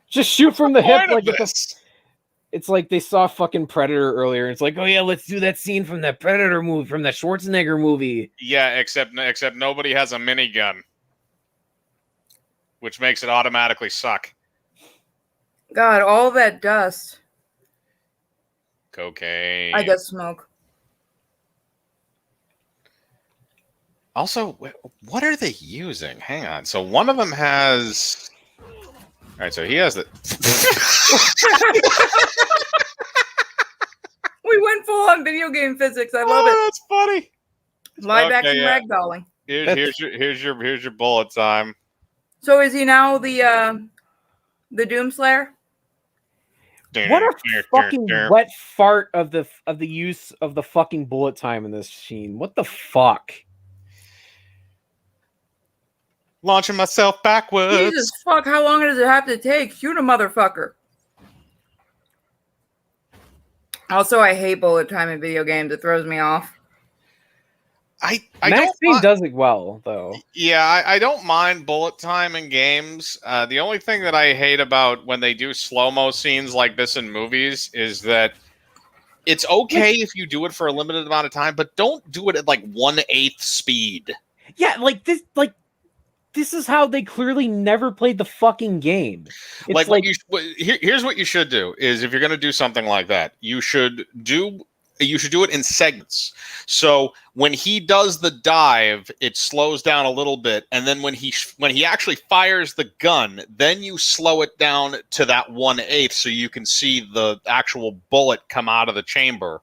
S2: Just shoot from the hip. Like
S1: it's
S2: like they saw fucking Predator earlier. It's like, oh yeah, let's do that scene from that Predator movie, from that Schwarzenegger movie.
S1: Yeah, except nobody has a minigun, which makes it automatically suck.
S3: God, all that dust.
S1: Cocaine.
S3: I guess smoke.
S1: Also, what are they using? Hang on. So one of them has... All right, so he has the...
S3: We went full on video game physics. I love it.
S1: That's funny.
S3: Live action ragdolling.
S1: Here's your bullet time.
S3: So is he now the Doomslayer?
S2: What a fucking wet fart of the use of the fucking bullet time in this scene. What the fuck?
S1: Launching myself backwards.
S3: Jesus fuck, how long does it have to take? Shoot a motherfucker. Also, I hate bullet time in video games. It throws me off.
S2: Max Payne does it well, though.
S1: Yeah, I don't mind bullet time in games. The only thing that I hate about when they do slow-mo scenes like this in movies is that it's okay if you do it for a limited amount of time, but don't do it at like 1/8 speed.
S2: Yeah, this is how they clearly never played the fucking game. It's
S1: here's what you should do is if you're going to do something like that, you should do it in segments. So when he does the dive, it slows down a little bit, and then when he actually fires the gun, then you slow it down to that 1/8 so you can see the actual bullet come out of the chamber.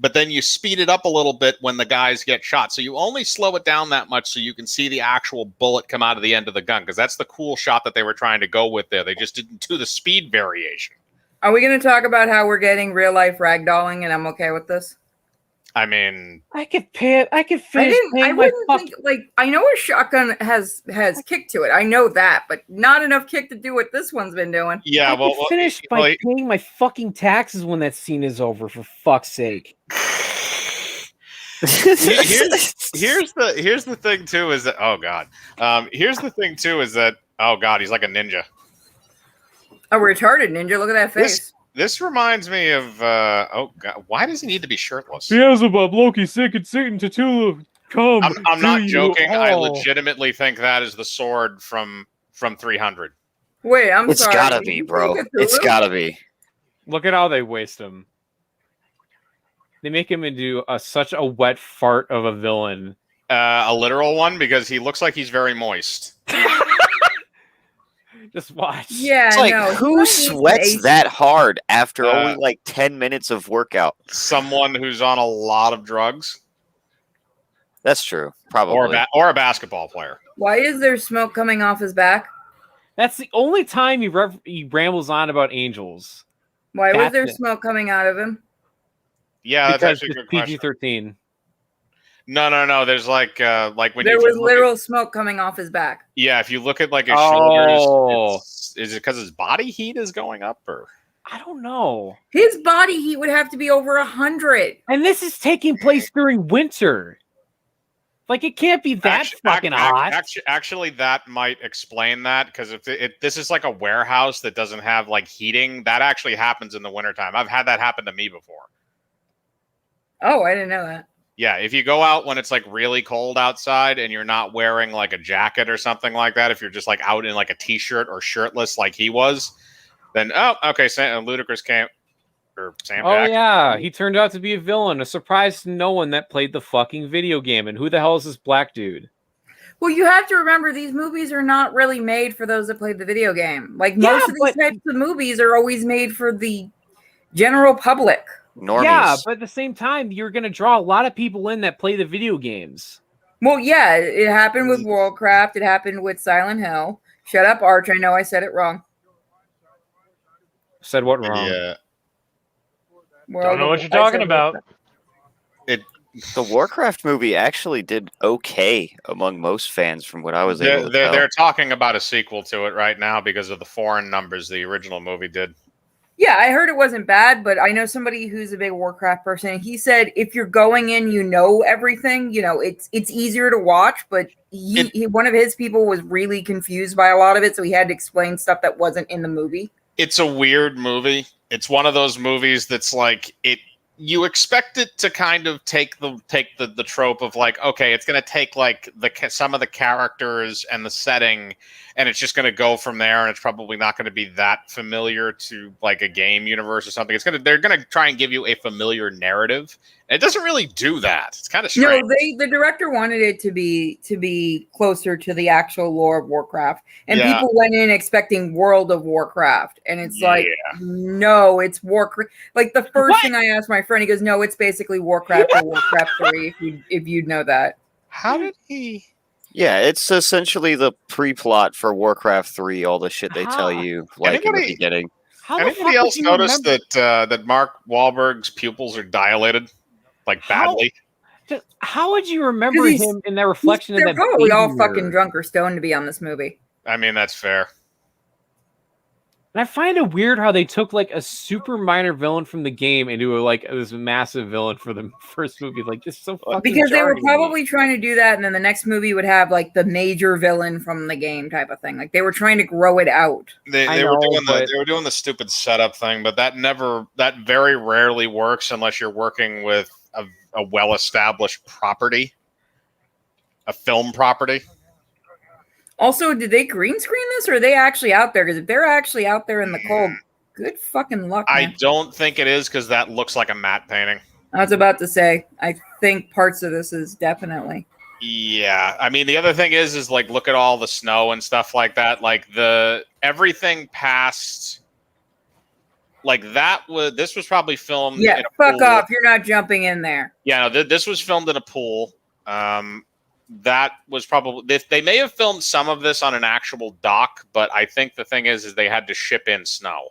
S1: But then you speed it up a little bit when the guys get shot. So you only slow it down that much so you can see the actual bullet come out of the end of the gun, because that's the cool shot that they were trying to go with there. They just didn't do the speed variation.
S3: Are we going to talk about how we're getting real life ragdolling and I'm okay with this?
S1: I mean,
S2: I could finish.
S3: I wouldn't think, I know a shotgun has kick to it. I know that, but not enough kick to do what this one's been doing.
S1: Yeah,
S2: I could finish by paying my fucking taxes when that scene is over, for fuck's sake.
S1: Here's the thing too is that here's the thing too is that he's like a ninja.
S3: A retarded ninja. Look at that face.
S1: This reminds me of why does he need to be shirtless?
S2: Beelzebub, Loki, sick and Satan, Tatula, come.
S1: I'm not joking. I
S2: all.
S1: legitimately think that is the sword from 300.
S3: Wait, I'm
S5: It's
S3: sorry.
S5: gotta be, bro. It's gotta be.
S2: Look at how they waste him. They make him into such a wet fart of a villain.
S1: A literal one because he looks like he's very moist.
S2: Just watch.
S3: Yeah,
S5: It's like,
S3: no.
S5: who sweats that hard after only like 10 minutes of workout?
S1: Someone who's on a lot of drugs.
S5: That's true. Probably.
S1: Or a basketball player.
S3: Why is there smoke coming off his back?
S2: That's the only time he rambles on about angels.
S3: Why was
S2: That's
S3: there
S2: it.
S3: smoke coming out of him?
S1: Yeah, that's
S2: Because
S1: actually a
S2: it's
S1: good question.
S2: PG-13.
S1: No. There's like when
S3: There
S1: you
S3: was
S1: look
S3: literal smoke coming off his back.
S1: Yeah, if you look at like his
S2: Oh.
S1: shoulders, is it because his body heat is going up or?
S2: I don't know.
S3: His body heat would have to be over 100.
S2: And this is taking place during winter. Like, it can't be that fucking hot.
S1: Actually, that might explain that because if this is like a warehouse that doesn't have like heating, that actually happens in the wintertime. I've had that happen to me before.
S3: Oh, I didn't know that.
S1: Yeah, if you go out when it's like really cold outside and you're not wearing like a jacket or something like that, if you're just like out in like a t-shirt or shirtless like he was, then Ludacris came or Sam.
S2: Oh,
S1: Jackson.
S2: yeah. He turned out to be a villain. A surprise to no one that played the fucking video game. And who the hell is this black dude?
S3: Well, you have to remember these movies are not really made for those that played the video game. Like most of these types of movies are always made for the general public.
S5: Normies.
S2: Yeah, but at the same time, you're going to draw a lot of people in that play the video games.
S3: Well, yeah, it happened with Warcraft. It happened with Silent Hill. Shut up, Arch. I know I said it wrong.
S2: Said what wrong?
S1: Yeah.
S7: Don't know what you're talking about.
S5: The Warcraft movie actually did okay among most fans from what I was able to tell.
S1: They're talking about a sequel to it right now because of the foreign numbers the original movie did.
S3: Yeah, I heard it wasn't bad, but I know somebody who's a big Warcraft person, and he said if you're going in, you know everything. You know, it's easier to watch, but he one of his people was really confused by a lot of it, so he had to explain stuff that wasn't in the movie. It's
S1: a weird movie. It's one of those movies that's like you expect it to kind of take the trope of like, okay, it's going to take like some of the characters and the setting, and it's just going to go from there, and it's probably not going to be that familiar to like a game universe or something. They're going to try and give you a familiar narrative. And it doesn't really do that. It's kind of strange.
S3: No, the director wanted it to be closer to the actual lore of Warcraft, and people went in expecting World of Warcraft, and it's like, no, it's Warcraft. Like the first thing I asked my friend, he goes, "No, it's basically Warcraft or Warcraft 3." If you'd know that.
S1: How did he?
S5: Yeah, it's essentially the pre-plot for Warcraft 3. All the shit they tell you, like in the beginning.
S1: Anybody else notice that Mark Wahlberg's pupils are dilated? Like badly.
S2: How would you remember him in that reflection of that?
S3: They're probably all fucking drunk or stoned to be on this movie.
S1: I mean, that's fair.
S2: And I find it weird how they took like a super minor villain from the game into like this massive villain for the first movie. Like this is so fucking
S3: because they were
S2: jarring to
S3: probably
S2: me.
S3: trying to do that, and then the next movie would have like the major villain from the game type of thing. Like they were trying to grow it out.
S1: They were doing the stupid setup thing, but that very rarely works unless you're working with a well-established property, a film property.
S3: Also, did they green screen this, or are they actually out there? Because if they're actually out there in the cold, good fucking luck. Man.
S1: I don't think it is because that looks like a matte painting.
S3: I was about to say, I think parts of this is definitely.
S1: Yeah, I mean the other thing is like look at all the snow and stuff like that. Like everything past. Like this was probably filmed.
S3: Yeah,
S1: in a
S3: fuck
S1: pool.
S3: off! You're not jumping in there.
S1: Yeah, no, this was filmed in a pool. That was probably they may have filmed some of this on an actual dock, but I think the thing is they had to ship in snow.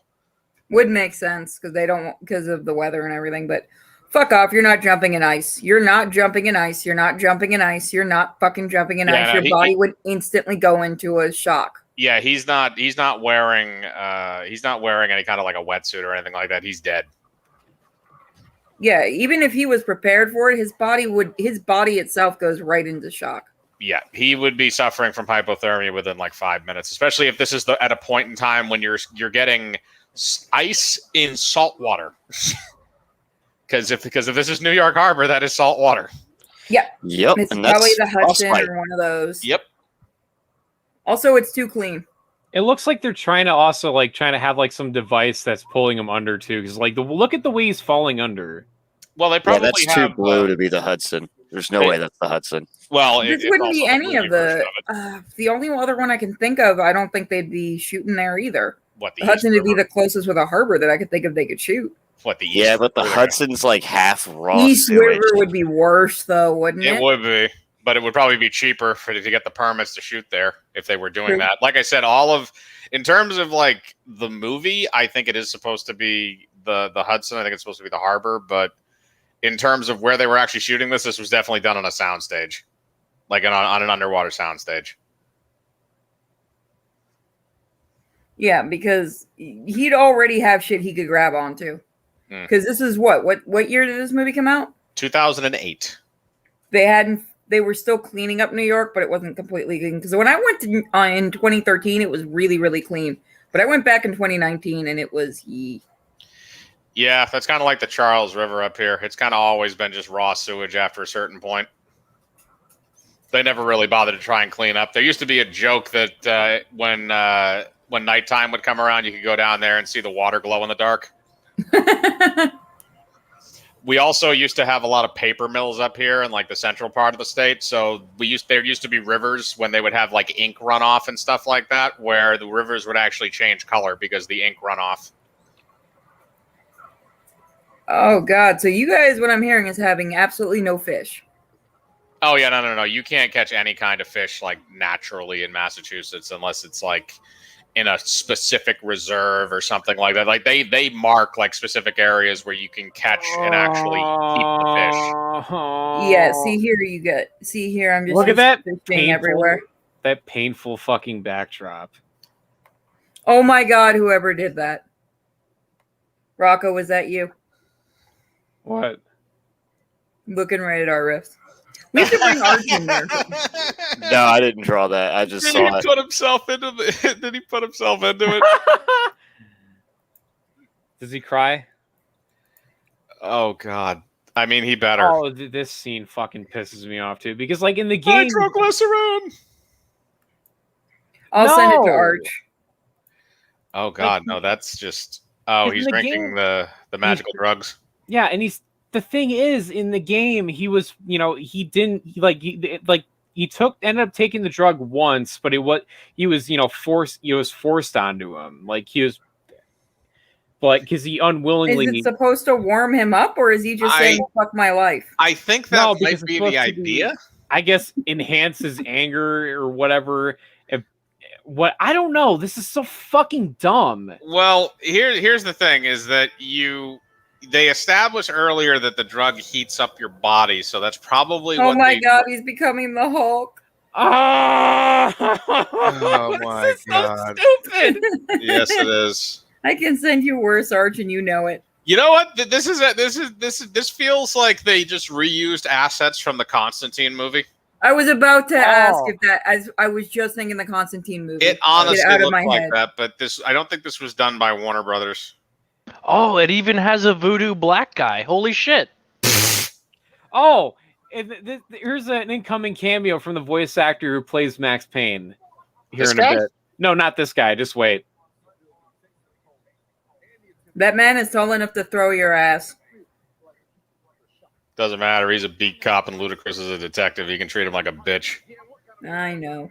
S3: Would make sense because of the weather and everything. But fuck off! You're not jumping in ice. You're not jumping in ice. You're not jumping in ice. You're not fucking jumping in ice. Your body would instantly go into a shock.
S1: Yeah, he's not wearing any kind of like a wetsuit or anything like that. He's dead.
S3: Yeah, even if he was prepared for it, his body itself goes right into shock.
S1: Yeah, he would be suffering from hypothermia within like 5 minutes, especially if this is at a point in time when you're getting ice in salt water. Because if this is New York Harbor, that is salt water.
S3: Yeah.
S5: Yep.
S3: It's
S5: And
S3: probably
S5: that's
S3: the Hudson
S5: frostbite.
S3: or one of those.
S1: Yep.
S3: Also, it's too clean.
S2: It looks like they're trying to have like some device that's pulling him under too. Because like look at the way he's falling under.
S1: Well, they probably
S5: that's
S1: have,
S5: too blue to be the Hudson. There's no way that's the Hudson.
S1: Well,
S3: This wouldn't be any of the only other one I can think of. I don't think they'd be shooting there either.
S1: What,
S3: the Hudson would be the closest with a harbor that I could think of they could shoot.
S1: What, the East
S5: Yeah, but the
S1: River?
S5: Hudson's like half raw
S3: East
S5: sewage.
S3: River would be worse, though, wouldn't it?
S1: It would be, but it would probably be cheaper to get the permits to shoot there if they were doing
S3: True.
S1: that. Like I said, in terms of like the movie, I think it is supposed to be the Hudson. I think it's supposed to be the harbor, but in terms of where they were actually shooting this was definitely done on a soundstage, like on an underwater soundstage.
S3: Yeah, because he'd already have shit he could grab onto. Because this is what year did this movie come out?
S1: 2008.
S3: They were still cleaning up New York, but it wasn't completely clean. Because when I went in 2013, it was really, really clean. But I went back in 2019 and it was
S1: Yeah, that's kind of like the Charles River up here. It's kind of always been just raw sewage after a certain point. They never really bothered to try and clean up. There used to be a joke that when nighttime would come around, you could go down there and see the water glow in the dark. We also used to have a lot of paper mills up here in like the central part of the state. So there used to be rivers when they would have like ink runoff and stuff like that, where the rivers would actually change color because the ink runoff.
S3: Oh God! So you guys, what I'm hearing is having absolutely no fish.
S1: Oh yeah, no. You can't catch any kind of fish like naturally in Massachusetts unless it's like in a specific reserve or something like that. Like they mark like specific areas where you can catch and actually keep the fish.
S3: Yeah, see here, I'm just
S2: look at that
S3: being everywhere.
S2: That painful fucking backdrop.
S3: Oh my God, whoever did that. Rocco, was that you?
S2: What?
S3: Looking Rated R Riffs. We should bring Arch in there.
S5: No, I didn't draw that. I just saw it.
S1: Put himself into did he put himself into it?
S2: Does he cry?
S1: Oh God. I mean, he better.
S2: Oh, this scene fucking pisses me off too. Because like in the game,
S1: Nitroglycerin.
S3: I'll send it to Arch.
S1: Oh God, no, that's just. Oh, he's drinking the magical drugs.
S2: Yeah, and the thing is, in the game, he was, he ended up taking the drug once, but he was forced onto him. Like he was, but because he unwillingly.
S3: Is it supposed to warm him up, or is he just saying "fuck my life"?
S1: I think that might be the idea.
S2: I guess enhance his anger or whatever. I don't know. This is so fucking dumb.
S1: Well, here's the thing: is that they established earlier that the drug heats up your body, so that's probably.
S3: Oh my God, he's becoming the Hulk.
S1: Oh my God!
S2: So stupid.
S1: Yes, it is.
S3: I can send you worse, Arch, and you know it.
S1: You know what? This feels like they just reused assets from the Constantine movie.
S3: I was about to ask if that. As I was just thinking the Constantine movie.
S1: It honestly
S3: looked
S1: like that, but I don't think this was done by Warner Brothers.
S7: Oh, it even has a voodoo black guy. Holy shit.
S2: Oh, here's an incoming cameo from the voice actor who plays Max Payne. Here in a bit. No, not this guy. Just wait.
S3: That man is tall enough to throw your ass.
S1: Doesn't matter. He's a beat cop and Ludacris is a detective. He can treat him like a bitch.
S3: I know.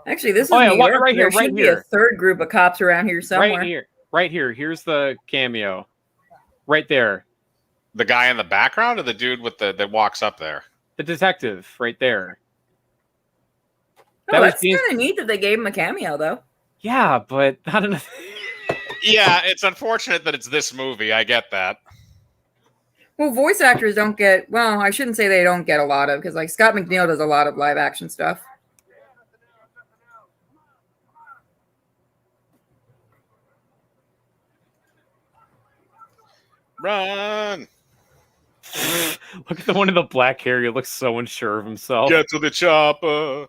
S3: Actually, this is
S2: New
S3: York.
S2: Right here,
S3: there should be a third group of cops around here somewhere.
S2: Right here. Here's the cameo. Right there.
S1: The guy in the background or the dude with that walks up there?
S2: The detective right there.
S3: Oh, that's kind of neat that they gave him a cameo, though.
S2: Yeah, but I don't know.
S1: Yeah, it's unfortunate that it's this movie. I get that.
S3: Well, voice actors don't get. Well, I shouldn't say they don't get a lot of, because like Scott McNeil does a lot of live action stuff.
S1: Run!
S2: Look at the one in the black hair. He looks so unsure of himself.
S1: Get to the chopper.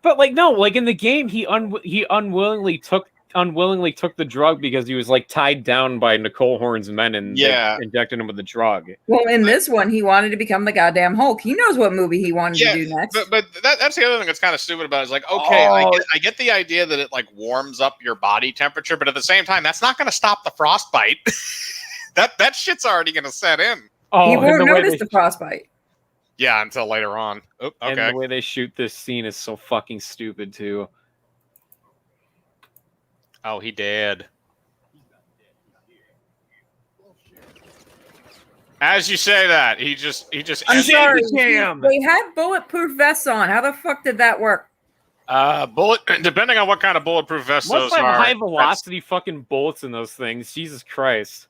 S2: But like no, like in the game, he unwillingly took the drug because he was like tied down by Nicole Horn's men and they injected him with the drug.
S3: Well, in this one, he wanted to become the goddamn Hulk. He knows what movie he wanted to do next.
S1: But that's the other thing that's kind of stupid about it. Is like, okay, I get the idea that it like warms up your body temperature, but at the same time, that's not going to stop the frostbite. that shit's already going to set in.
S3: Oh, he won't notice the frostbite.
S1: Yeah, until later on. Oh, okay.
S2: And the way they shoot this scene is so fucking stupid too.
S1: Oh, he did. As you say that, he just.
S3: I'm sorry. They had bulletproof vests on. How the fuck did that work?
S1: Depending on what kind of bulletproof vests those are.
S2: High velocity fucking bullets in those things. Jesus Christ.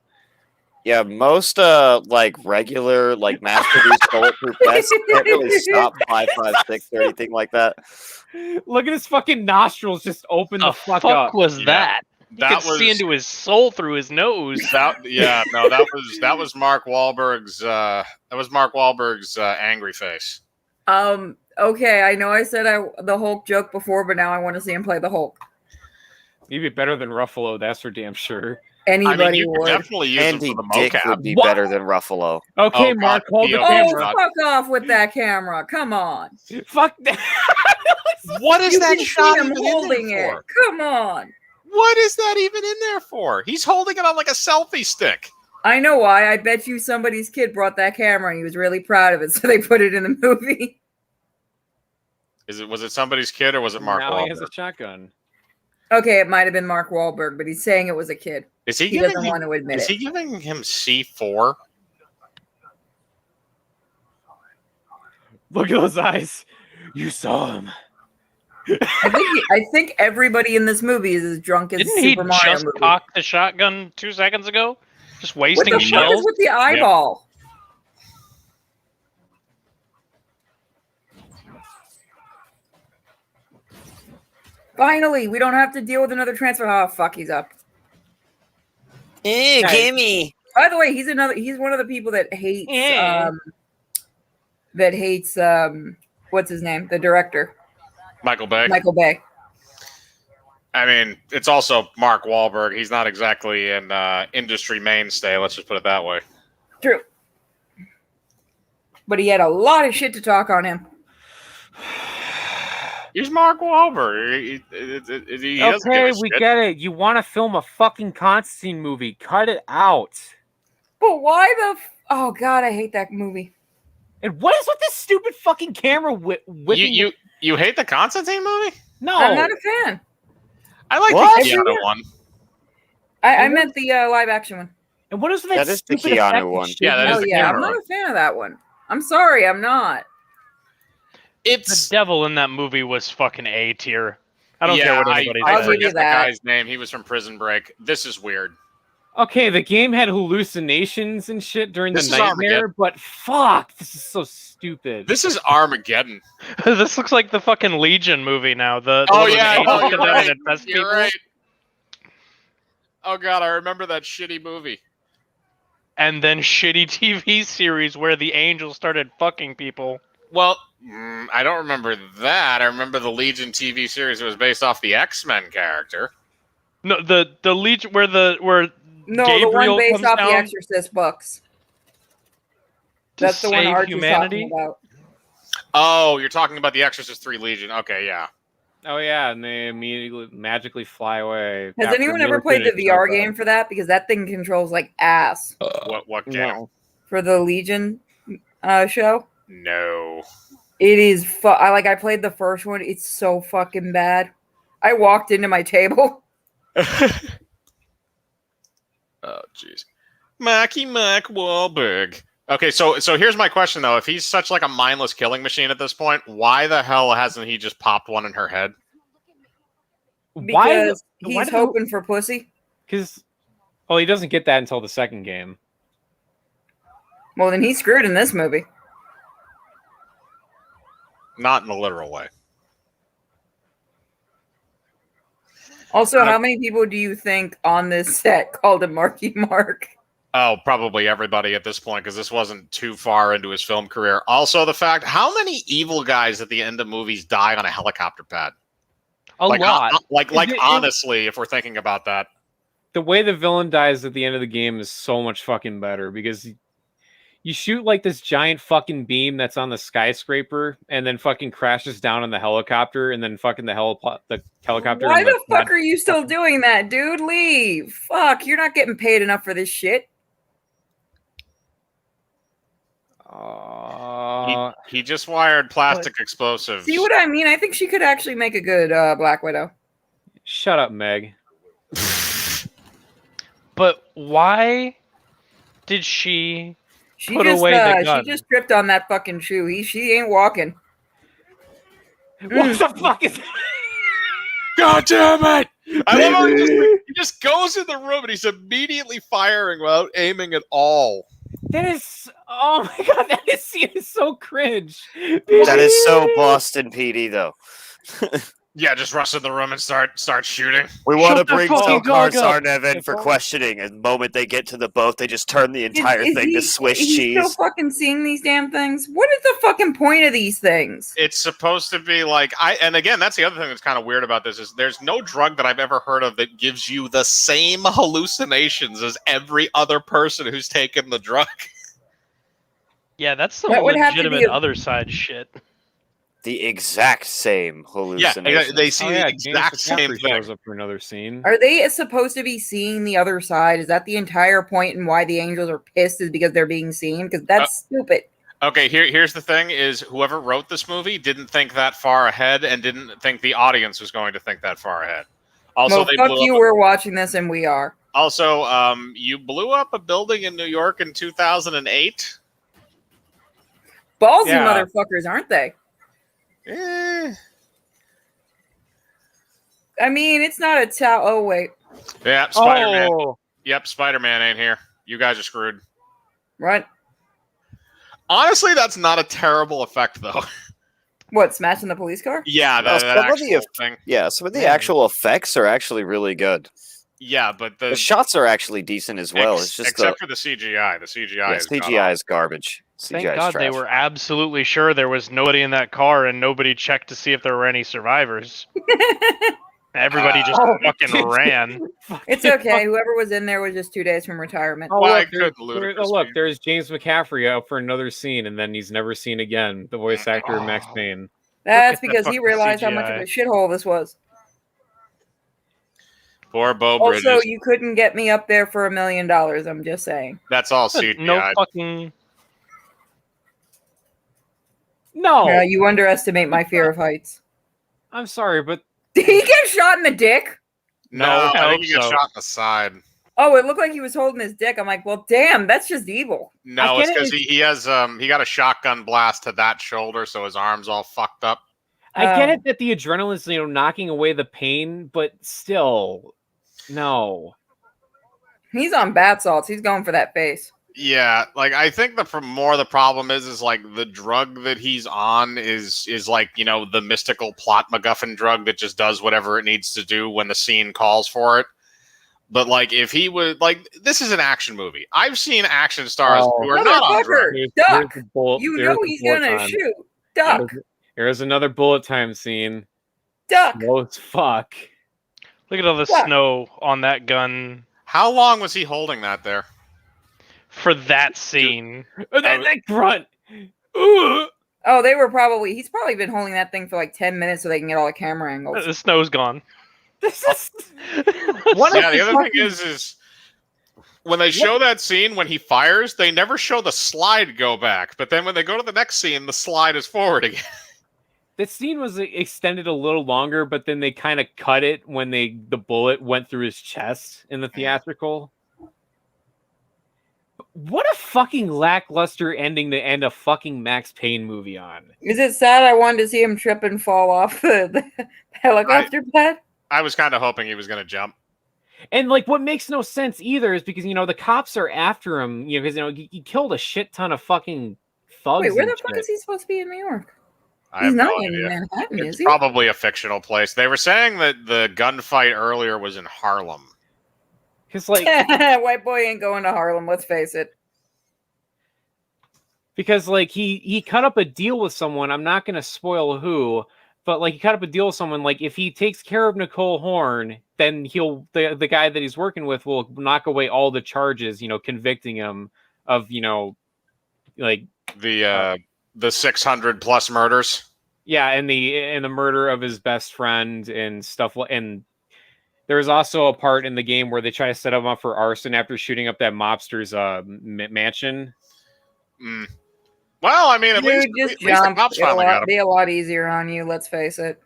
S5: Yeah, most like regular, like mass-produced bulletproof vests can't really stop 5.56 or anything like that.
S2: Look at his fucking nostrils just open the fuck up.
S7: What was that? You could see into his soul through his nose.
S1: That was Mark Wahlberg's. Angry face.
S3: Okay, I know I said the Hulk joke before, but now I want to see him play the Hulk.
S2: He'd be better than Ruffalo, that's for damn sure.
S3: Anybody would.
S1: Definitely use
S5: Andy
S1: him for the
S5: Dick
S1: mocap.
S5: would be better than Ruffalo.
S2: Okay, Mark, hold the camera.
S3: Fuck off with that camera. Come on.
S2: Fuck that.
S1: What is that shot
S3: him
S1: even
S3: holding
S1: in there
S3: it?
S1: for?
S3: Come on.
S1: What is that even in there for? He's holding it on like a selfie stick.
S3: I know why. I bet you somebody's kid brought that camera and he was really proud of it, so they put it in the movie.
S1: Was it somebody's kid or was it Mark Wahlberg?
S2: He has a shotgun.
S3: Okay, it might have been Mark Walhberg, but he's saying it was a kid. He doesn't want to admit it.
S1: Is he giving him C4?
S2: Look at those eyes. You saw him.
S3: I think everybody in this movie is as drunk as Super Mario
S7: Didn't he just
S3: movie.
S7: cock the shotgun 2 seconds ago? Just wasting
S3: what the fuck
S7: shells?
S3: is with the eyeball? Finally, we don't have to deal with another transfer. Oh fuck, he's up.
S5: Gimme.
S3: By the way, he's one of the people that hates what's his name? The director.
S1: Michael Bay.
S3: Michael Bay.
S1: I mean, it's also Mark Wahlberg. He's not exactly an industry mainstay. Let's just put it that way.
S3: True. But he had a lot of shit to talk on him.
S1: He's Mark Wahlberg. He
S2: okay, we get it. You want to film a fucking Constantine movie. Cut it out.
S3: But why oh god, I hate that movie.
S2: And what is with this stupid fucking camera whipping?
S1: You hate the Constantine movie?
S2: No.
S3: I'm not a fan.
S1: I like the Keanu one.
S3: I meant the live action one.
S2: And what is that?
S5: That is the Keanu one.
S1: Yeah, that is the Keanu
S3: I'm not a fan of that one. I'm sorry, I'm not.
S1: It's
S7: the devil in that movie was fucking A tier. I don't care what anybody
S1: I
S7: says.
S1: forget the guy's name. He was from Prison Break. This is weird.
S2: Okay, the game had hallucinations and shit during the nightmare, but fuck, this is so stupid.
S1: This is Armageddon.
S7: This looks like the fucking Legion movie now. You're
S1: right. Oh god, I remember that shitty movie.
S7: And then shitty TV series where the angels started fucking people.
S1: Well, I don't remember that. I remember the Legion TV series. It was based off the X-Men character.
S7: No, the Legion where
S3: No,
S7: Gabriel
S3: the one based
S7: comes
S3: off
S7: down
S3: the Exorcist books. That's the one Archie's talking about.
S1: Oh, you're talking about the Exorcist 3 Legion. Okay, yeah.
S2: Oh yeah, and they immediately magically fly away.
S3: Has anyone ever played the VR game for that? Because that thing controls like ass.
S1: What game?
S2: No.
S3: For the Legion show?
S1: No.
S3: It is I played the first one. It's so fucking bad. I walked into my table.
S1: Oh jeez. Marky Mark Walhberg. Okay, so here's my question though. If he's such like a mindless killing machine at this point, why the hell hasn't he just popped one in her head?
S3: Because he's hoping for pussy.
S2: Because he doesn't get that until the second game.
S3: Well, then he's screwed in this movie.
S1: Not in a literal way.
S3: Also, how many people do you think on this set called him Marky Mark?
S1: Oh, probably everybody at this point, because this wasn't too far into his film career. Also, the fact, how many evil guys at the end of movies die on a helicopter pad?
S7: A lot.
S1: Honestly, if we're thinking about that.
S2: The way the villain dies at the end of the game is so much fucking better, because you shoot like this giant fucking beam that's on the skyscraper and then fucking crashes down on the helicopter, and then fucking the helicopter.
S3: Why the fuck are you still doing that, dude? Leave. Fuck, you're not getting paid enough for this shit.
S1: He just wired plastic explosives.
S3: See what I mean? I think she could actually make a good Black Widow.
S2: Shut up, Meg.
S7: But why did she put
S3: just,
S7: away the gun?
S3: She just tripped on that fucking shoe. She ain't walking.
S2: What the fuck is that?
S1: God damn it! I love how he just goes in the room and he's immediately firing without aiming at all.
S2: That is, oh my god, that scene is so cringe.
S5: That is so Boston PD though.
S1: Yeah, just rush in the room and start shooting.
S5: We want to bring
S7: fucking dog up.
S5: Sarnev in for questioning. And the moment they get to the boat, they just turn the entire thing to Swiss cheese.
S3: Still fucking seeing these damn things? What is the fucking point of these things?
S1: It's supposed to be like and again, that's the other thing that's kind of weird about this is there's no drug that I've ever heard of that gives you the same hallucinations as every other person who's taken the drug.
S7: Yeah, that's some
S3: That would have to be
S7: legitimate other side shit.
S5: The exact same hallucination.
S1: Yeah, they see the exact same thing.
S2: Shows up for another scene.
S3: Are they supposed to be seeing the other side? Is that the entire point and why the angels are pissed is because they're being seen? Because that's stupid.
S1: Okay, here's the thing is whoever wrote this movie didn't think that far ahead and didn't think the audience was going to think that far ahead. Also,
S3: well, fuck you, we're watching this and we are.
S1: Also, you blew up a building in New York in 2008.
S3: Ballsy motherfuckers, aren't they?
S1: Eh.
S3: I mean, it's not a oh, wait.
S1: Yeah, Spider-Man. Oh. Yep, Spider-Man ain't here. You guys are screwed.
S3: Right.
S1: Honestly, that's not a terrible effect, though.
S3: What, smashing the police car?
S1: Yeah, thing.
S5: Yeah, some of the actual effects are actually really good.
S1: Yeah, but the
S5: shots are actually decent as well. It's just
S1: except for the CGI. The CGI
S5: is garbage.
S7: Thank God they were absolutely sure there was nobody in that car and nobody checked to see if there were any survivors. Everybody just fucking ran.
S3: It's okay. Whoever was in there was just 2 days from retirement.
S2: Look, there's James McCaffrey out for another scene, and then he's never seen again. The voice actor of Max Payne.
S3: That's because he realized how much of a shithole this was.
S1: Poor Bo Bridges.
S3: Also, you couldn't get me up there for $1 million. I'm just saying.
S1: That's all CGI.
S7: No fucking.
S2: No.
S3: Yeah, you underestimate my fear of heights.
S2: I'm sorry, but
S3: did he get shot in the dick?
S1: No, I think he got shot in the side.
S3: Oh, it looked like he was holding his dick. I'm like, well, damn, that's just evil.
S1: No, it's because he has he got a shotgun blast to that shoulder, so his arm's all fucked up.
S2: I get it that the adrenaline's knocking away the pain, but still, no.
S3: He's on bath salts. He's going for that face.
S1: Yeah, like I think the problem is like the drug that he's on is like, you know, the mystical plot MacGuffin drug that just does whatever it needs to do when the scene calls for it. But like if he would this is an action movie. I've seen action stars who are not on drugs.
S3: Duck. You know he's gonna shoot. Duck.
S2: Here's another bullet time scene.
S3: Duck.
S2: Slow as fuck.
S7: Look at all the snow on that gun.
S1: How long was he holding that there?
S7: For that scene.
S2: That grunt.
S3: Oh, he's probably been holding that thing for like 10 minutes so they can get all the camera angles.
S7: The snow's gone.
S2: This is
S1: the other thing is when they show that scene when he fires, they never show the slide go back. But then when they go to the next scene, the slide is forward again.
S2: The scene was extended a little longer, but then they kind of cut it when the bullet went through his chest in the theatrical. What a fucking lackluster ending to end a fucking Max Payne movie on.
S3: Is it sad I wanted to see him trip and fall off the helicopter pad?
S1: I was kind of hoping he was going to jump.
S2: And like what makes no sense either is because, the cops are after him, because, he killed a shit ton of fucking thugs.
S3: Wait, where the fuck is he supposed to be in New York?
S1: I
S3: He's
S1: have
S3: not
S1: no
S3: in
S1: idea.
S3: Manhattan,
S1: It's
S3: is he?
S1: probably a fictional place. They were saying that the gunfight earlier was in Harlem.
S2: Because like
S3: White boy ain't going to Harlem. Let's face it.
S2: because like he cut up a deal with someone. I'm not gonna spoil who, but like he cut up a deal with someone. Like if he takes care of Nicole Horn, then the guy that he's working with will knock away all the charges. Convicting him of like
S1: The 600 plus murders.
S2: yeah, and the murder of his best friend and stuff. And there's also a part in the game where they try to set him up for arson after shooting up that mobster's mansion.
S1: Mm. Well, I mean, at least
S3: just
S1: the
S3: jump.
S1: cops finally got him.
S3: Be a lot easier on you. Let's face it.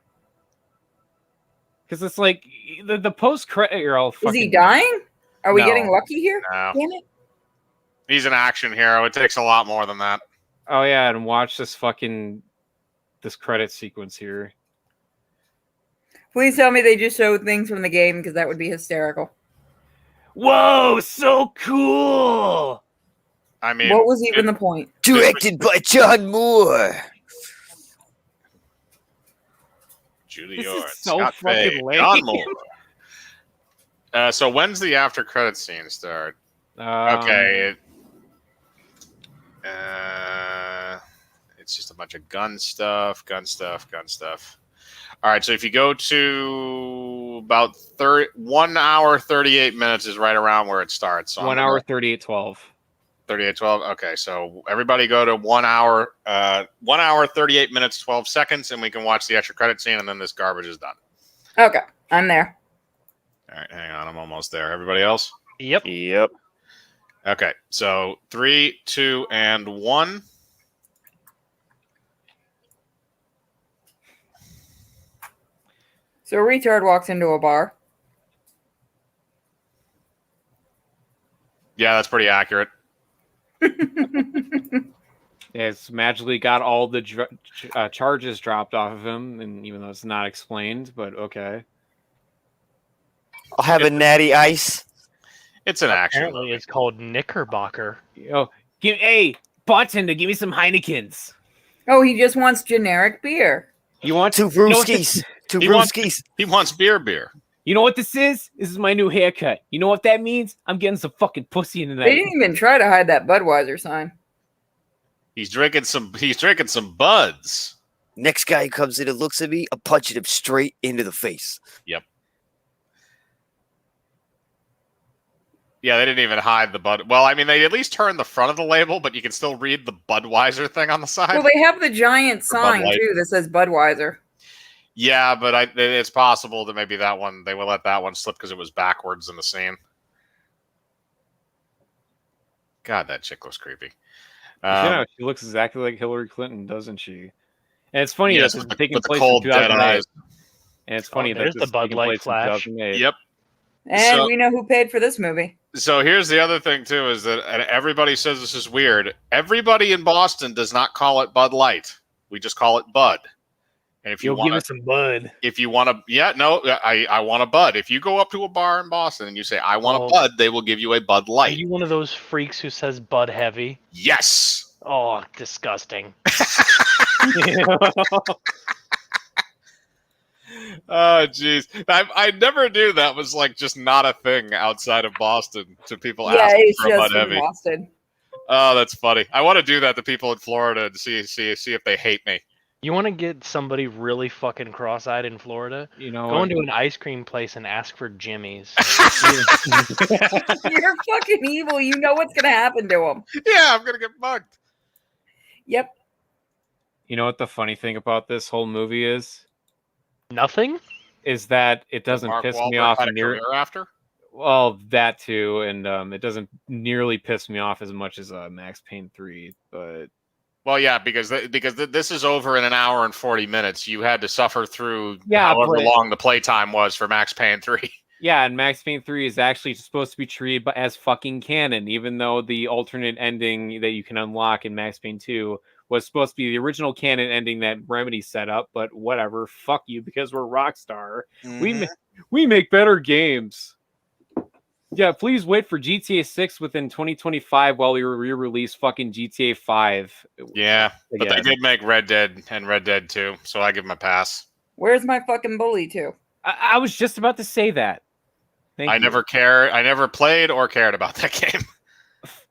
S2: Because it's like the post credit.
S3: Is he dying? Are we
S2: No.
S3: getting lucky here?
S1: No.
S3: Damn it!
S1: He's an action hero. It takes a lot more than that.
S2: Oh yeah, and watch this credit sequence here.
S3: Please tell me they just showed things from the game because that would be hysterical.
S8: Whoa, so cool!
S1: I mean,
S3: What was even the point?
S5: Directed by John Moore.
S1: Julie
S2: This is
S1: York,
S2: so
S1: Scott
S2: fucking
S1: Bay,
S2: lame.
S1: John Moore. So when's the after credit scene start? Okay. It's just a bunch of gun stuff. All right, so if you go to about 1 hour 38 minutes is right around where it starts. So
S2: 1 hour 38:12.
S1: 38:12. Okay, so everybody go to 1 hour 38 minutes 12 seconds, and we can watch the extra credit scene, and then this garbage is done.
S3: Okay, I'm there.
S1: All right, hang on, I'm almost there. Everybody else?
S7: Yep.
S5: Yep.
S1: Okay, so 3, 2, and 1.
S3: So a retard walks into a bar.
S1: Yeah, that's pretty accurate.
S2: It's magically got all the charges dropped off of him, and even though it's not explained, but okay.
S5: I'll have a natty ice.
S1: It's an action.
S7: Apparently, it's called Knickerbocker.
S8: Hey, bartender, give me some Heinekens.
S3: Oh, he just wants generic beer.
S2: You want
S5: Two brewskis. Two
S1: He wants-
S5: brewskis.
S1: He wants beer.
S8: You know what this is? This is my new haircut. You know what that means? I'm getting some fucking pussy
S3: They
S8: tonight.
S3: didn't even try to hide that Budweiser sign.
S1: He's drinking some buds.
S5: Next guy who comes in and looks at me, I'm punching him straight into the face.
S1: Yeah, they didn't even hide the Bud. Well, I mean, they at least turned the front of the label, but you can still read the Budweiser thing on the side.
S3: Well, they have the giant
S1: Or Bud
S3: sign
S1: Light.
S3: too that says Budweiser.
S1: Yeah, but it's possible that maybe that one, they will let that one slip because it was backwards in the scene. God, that chick looks creepy.
S2: Yeah, she looks exactly like Hillary Clinton, doesn't she? And it's funny
S1: yes,
S2: that this
S1: with
S2: is
S1: the,
S2: taking
S1: with the
S2: place
S1: cold
S2: in
S1: dead
S2: 2008.
S1: eyes.
S2: And it's funny that
S7: there's
S2: this
S7: the
S2: is
S7: Bud
S2: taking
S7: Light
S2: place in
S7: flash.
S2: 2008.
S1: Yep.
S3: And
S1: So-
S3: we know who paid for this movie.
S1: So here's the other thing too: is that and everybody says this is weird. Everybody in Boston does not call it Bud Light. We just call it Bud. And if you
S8: You'll give
S1: want
S8: us some bud.
S1: if you want to, I want a Bud. If you go up to a bar in Boston and you say I want a Bud, they will give you a Bud
S7: Are
S1: Light.
S7: you one of those freaks who says Bud Heavy?
S1: Yes.
S7: Oh, disgusting.
S1: Oh, jeez. I never knew that was like just not a thing outside of Boston to people
S3: Yeah,
S1: asking
S3: it's
S1: for a
S3: just
S1: Bud
S3: in
S1: Heavy.
S3: Boston.
S1: Oh, that's funny. I want to do that to people in Florida and see if they hate me.
S7: You want to get somebody really fucking cross-eyed in Florida?
S2: You know,
S7: Go into an ice cream place and ask for Jimmy's.
S3: You're fucking evil. You know what's gonna happen to him.
S1: Yeah, I'm gonna get mugged.
S3: Yep.
S2: you know what the funny thing about this whole movie is
S7: Nothing?
S2: is that it doesn't
S1: Mark
S2: piss me
S1: Wahlberg
S2: off
S1: had a
S2: near.
S1: career after.
S2: Well, that too, and it doesn't nearly piss me off as much as Max Payne 3, but
S1: Well, yeah, because this is over in an hour and 40 minutes. You had to suffer through
S2: Yeah,
S1: however
S2: but-
S1: long the playtime was for Max Payne 3.
S2: yeah, and Max Payne 3 is actually supposed to be treated as fucking canon, even though the alternate ending that you can unlock in Max Payne 2 was supposed to be the original canon ending that Remedy set up, but whatever, fuck you, because we're Rockstar. We make better games. Yeah, please wait for GTA 6 within 2025 while we re-release fucking GTA 5.
S1: Yeah, but they
S2: Again.
S1: did make Red Dead and Red Dead 2, so I give them a pass.
S3: Where's my fucking bully to?
S2: I was just about to say that.
S1: I never played or cared about that game.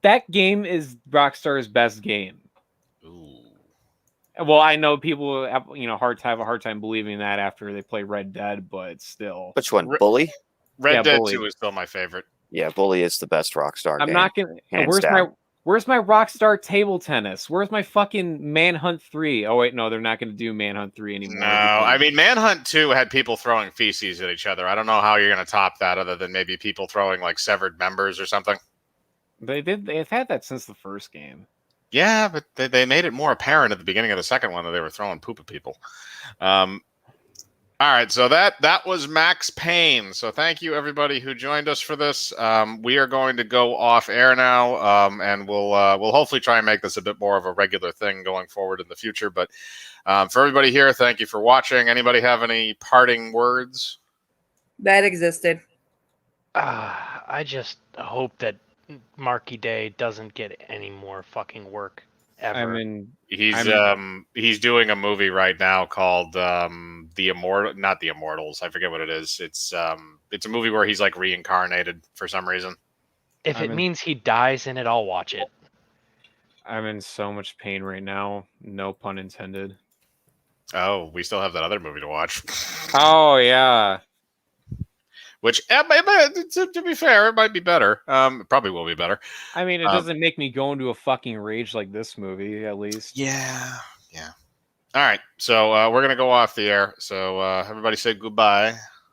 S2: That game is Rockstar's best game.
S1: Ooh.
S2: Well, I know people have, have a hard time believing that after they play Red Dead, but still.
S5: Which one? Bully?
S1: Red Dead
S2: Bully.
S1: 2 is still my favorite.
S5: Yeah, Bully is the best Rockstar game.
S2: I'm not gonna. Where's my Rockstar table tennis? Where's my fucking Manhunt 3? Oh wait, no, they're not gonna do Manhunt 3 anymore.
S1: No, I mean Manhunt 2 had people throwing feces at each other. I don't know how you're gonna top that, other than maybe people throwing like severed members or something.
S2: They've had that since the first game.
S1: Yeah, but they made it more apparent at the beginning of the second one that they were throwing poop at people. All right, so that was Max Payne. So thank you everybody who joined us for this. We are going to go off air now, and we'll hopefully try and make this a bit more of a regular thing going forward in the future. But for everybody here, thank you for watching. Anybody have any parting words?
S3: That existed.
S7: I just hope that Marky Day doesn't get any more fucking work ever.
S2: I mean,
S1: he's doing a movie right now called not the Immortals. I forget what it is. It's a movie where he's like reincarnated for some reason.
S7: If it means he dies in it, I'll watch it.
S2: I'm in so much pain right now. No pun intended.
S1: Oh, we still have that other movie to watch.
S2: Oh yeah.
S1: Which, to be fair, it might be better. It probably will be better.
S2: I mean, it doesn't make me go into a fucking rage like this movie, at least.
S1: Yeah. All right, so we're gonna go off the air. So everybody say goodbye.